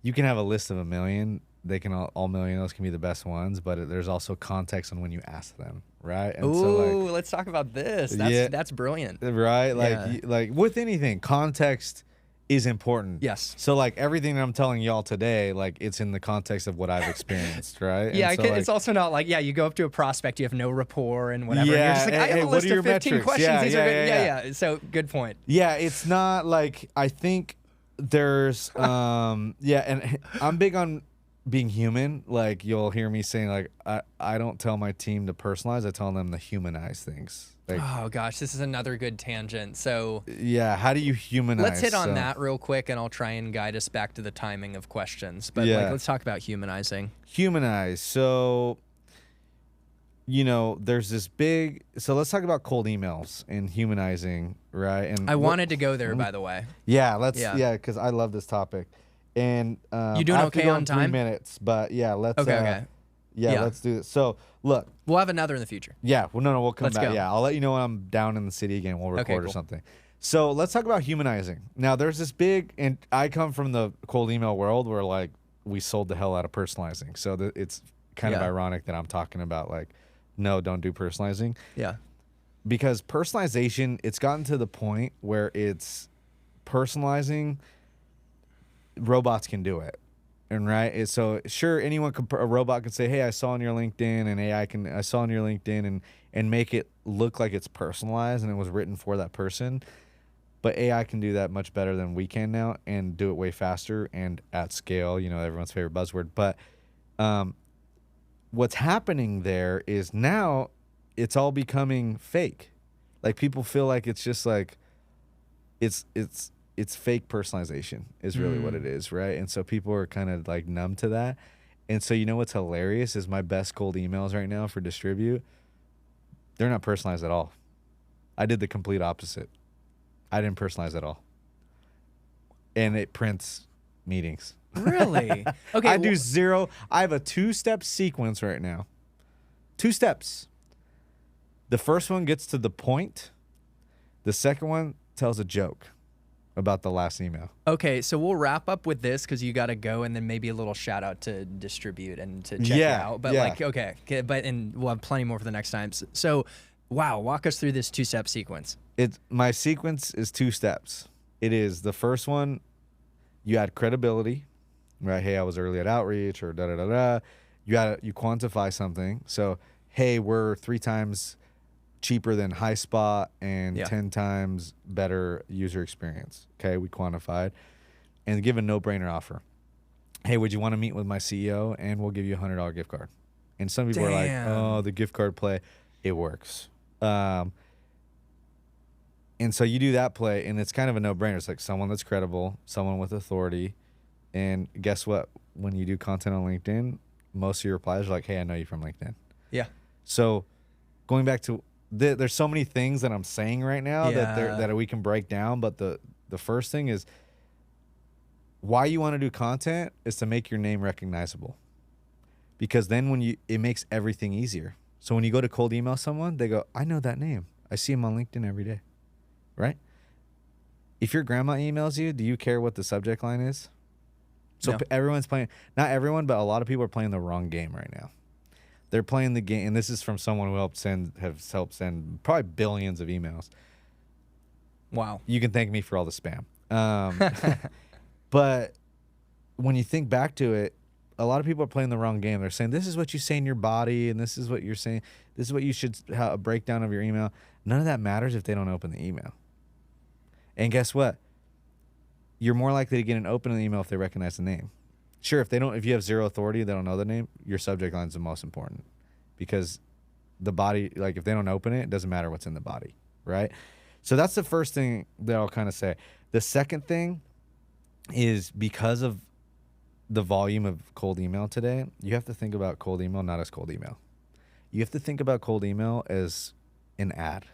A: you can have a list of 1 million. They can all million of those can be the best ones, but there's also context on when you ask them, right? And
B: let's talk about this. That's brilliant,
A: right? Like with anything, context is important.
B: Yes.
A: So like everything that I'm telling y'all today, like it's in the context of what I've experienced, right?
B: Yeah,
A: so,
B: it's also not like, you go up to a prospect, you have no rapport and whatever.
A: Yeah,
B: and you're just like, I have a list of 15 questions. These are good. Yeah. So good point.
A: Yeah, it's not like, I think there's, and I'm big on being human. Like you'll hear me saying like, I don't tell my team to personalize. I tell them to humanize things. Like,
B: oh gosh, this is another good tangent. So
A: yeah, how do you humanize?
B: Let's hit on that real quick, and I'll try and guide us back to the timing of questions. But let's talk about humanizing.
A: Humanize. So, there's this big. So let's talk about cold emails and humanizing, right? And
B: I wanted to go there, by the way.
A: Yeah, because I love this topic. And
B: you doing okay on time?
A: 3 minutes, but let's.
B: Okay.
A: Let's do this. So look,
B: we'll have another in the future.
A: Yeah, well, no, we'll come
B: let's
A: back.
B: Go.
A: Yeah, I'll let you know when I'm down in the city again. We'll record or something. So let's talk about humanizing. Now, there's this big, and I come from the cold email world where like we sold the hell out of personalizing. So it's kind of ironic that I'm talking about like, no, don't do personalizing.
B: Yeah.
A: Because personalization, it's gotten to the point where it's personalizing. Robots can do it. And right, so sure, a robot can say, "Hey, I saw on your LinkedIn," and I saw on your LinkedIn and make it look like it's personalized and it was written for that person. But AI can do that much better than we can now and do it way faster and at scale, you know, everyone's favorite buzzword. But what's happening there is now it's all becoming fake. Like people feel like it's just like it's fake personalization is really what it is, right? And so people are kind of like numb to that. And so you know what's hilarious is my best cold emails right now for Distribute, they're not personalized at all. I did the complete opposite. I didn't personalize at all. And it prints meetings.
B: Really? Okay.
A: I do zero. I have a 2-step sequence right now. 2 steps. The first one gets to the point. The second one tells a joke about the last email.
B: Okay, so we'll wrap up with this because you got to go, and then maybe a little shout out to Distribute and to check it out. But like, okay, and we'll have plenty more for the next time. So, wow, walk us through this 2-step sequence.
A: My sequence is 2 steps. It is the first one, you add credibility, right? Hey, I was early at outreach, or da da da da. You quantify something. So, hey, we're 3 times cheaper than High Spot and 10 times better user experience. Okay, we quantified. And give a no-brainer offer. Hey, would you want to meet with my CEO? And we'll give you a $100 gift card. And some people are like, oh, the gift card play. It works. And so you do that play, and it's kind of a no-brainer. It's like someone that's credible, someone with authority. And guess what? When you do content on LinkedIn, most of your replies are like, hey, I know you from LinkedIn.
B: Yeah.
A: So going back to there's so many things that I'm saying right now that we can break down, but the first thing is why you want to do content is to make your name recognizable, because then it makes everything easier. So when you go to cold email someone, they go, I know that name. I see him on LinkedIn every day, right? If your grandma emails you, do you care what the subject line is? So
B: No.
A: Everyone's playing, not everyone, but a lot of people are playing the wrong game right now. They're playing the game, and this is from someone who has helped send probably billions of emails.
B: Wow.
A: You can thank me for all the spam. But when you think back to it, a lot of people are playing the wrong game. They're saying, this is what you say in your body, and this is what you're saying. This is what you should, a breakdown of your email. None of that matters if they don't open the email. And guess what? You're more likely to get an open email if they recognize the name. Sure, if you have zero authority, they don't know the name, your subject line is the most important, because the body, like if they don't open it, it doesn't matter what's in the body, right? So that's the first thing that I'll kind of say. The second thing is, because of the volume of cold email today, you have to think about cold email not as cold email. You have to think about cold email as an ad.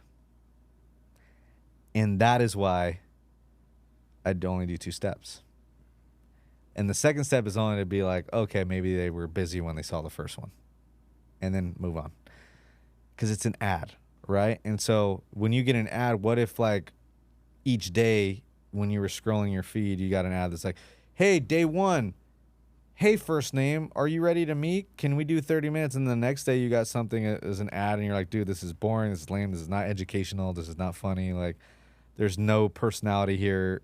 A: And that is why I'd only do 2 steps. And the second step is only to be like, okay, maybe they were busy when they saw the first one, and then move on, because it's an ad, right? And so when you get an ad, what if like each day when you were scrolling your feed, you got an ad that's like, hey, day 1, hey, first name, are you ready to meet? Can we do 30 minutes? And the next day you got something as an ad, and you're like, dude, this is boring, this is lame, this is not educational, this is not funny, like there's no personality here.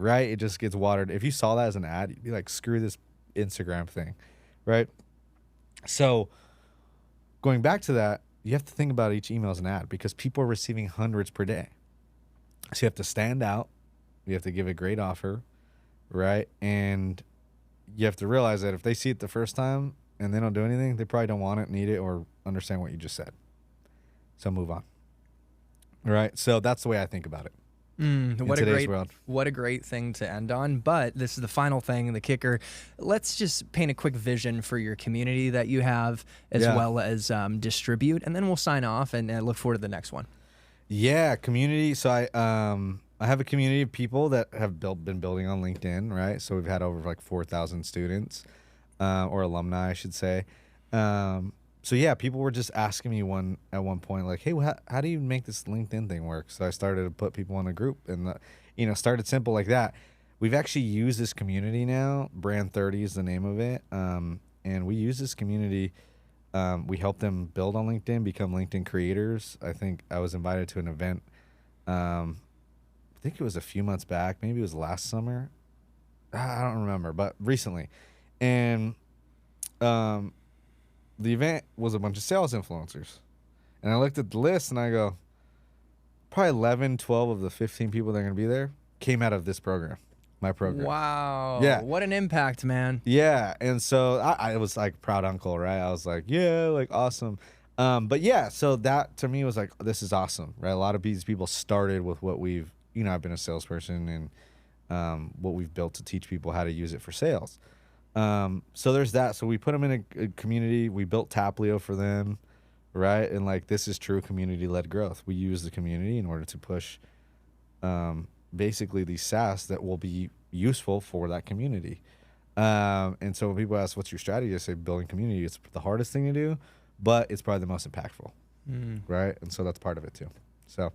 A: Right? It just gets watered. If you saw that as an ad, you'd be like, screw this Instagram thing, right? So going back to that, you have to think about each email as an ad, because people are receiving hundreds per day. So you have to stand out. You have to give a great offer, right? And you have to realize that if they see it the first time and they don't do anything, they probably don't want it, need it, or understand what you just said. So move on. Right? So that's the way I think about it.
B: What a great thing to end on. But this is the final thing, the kicker. Let's just paint a quick vision for your community that you have, as well as Distribute, and then we'll sign off and look forward to the next one.
A: Yeah, community. So I have a community of people that have been building on LinkedIn, right? So we've had over like 4,000 students, or alumni, I should say. So yeah, people were just asking me at one point, like, hey, how do you make this LinkedIn thing work? So I started to put people in a group, and started simple like that. We've actually used this community now. Brand 30 is the name of it. And we use this community. We help them build on LinkedIn, become LinkedIn creators. I think I was invited to an event. I think it was a few months back. Maybe it was last summer. I don't remember, but recently. And the event was a bunch of sales influencers. And I looked at the list and I go, probably 11, 12 of the 15 people that are going to be there came out of this program, my program.
B: Wow.
A: Yeah.
B: What an impact, man.
A: Yeah. And so I was like proud uncle, right? I was like, yeah, like awesome. But yeah, so that to me was like, this is awesome, right? A lot of these people started with what we've, you know, I've been a salesperson and what we've built to teach people how to use it for sales. So there's that. So we put them in a community. We built Taplio for them, right? And like, this is true community-led growth. We use the community in order to push basically these SaaS that will be useful for that community. And so when people ask, what's your strategy? I say building community. It's the hardest thing to do, but it's probably the most impactful, right? And so that's part of it too. So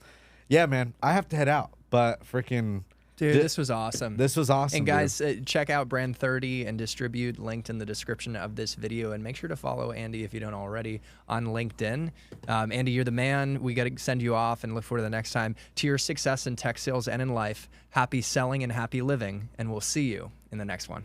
A: yeah, man, I have to head out, but freaking...
B: Dude, this was awesome.
A: This was awesome.
B: And guys, check out Brand 30 and Distribute, linked in the description of this video. And make sure to follow Andy if you don't already on LinkedIn. Andy, you're the man. We got to send you off and look forward to the next time. To your success in tech sales and in life, happy selling and happy living. And we'll see you in the next one.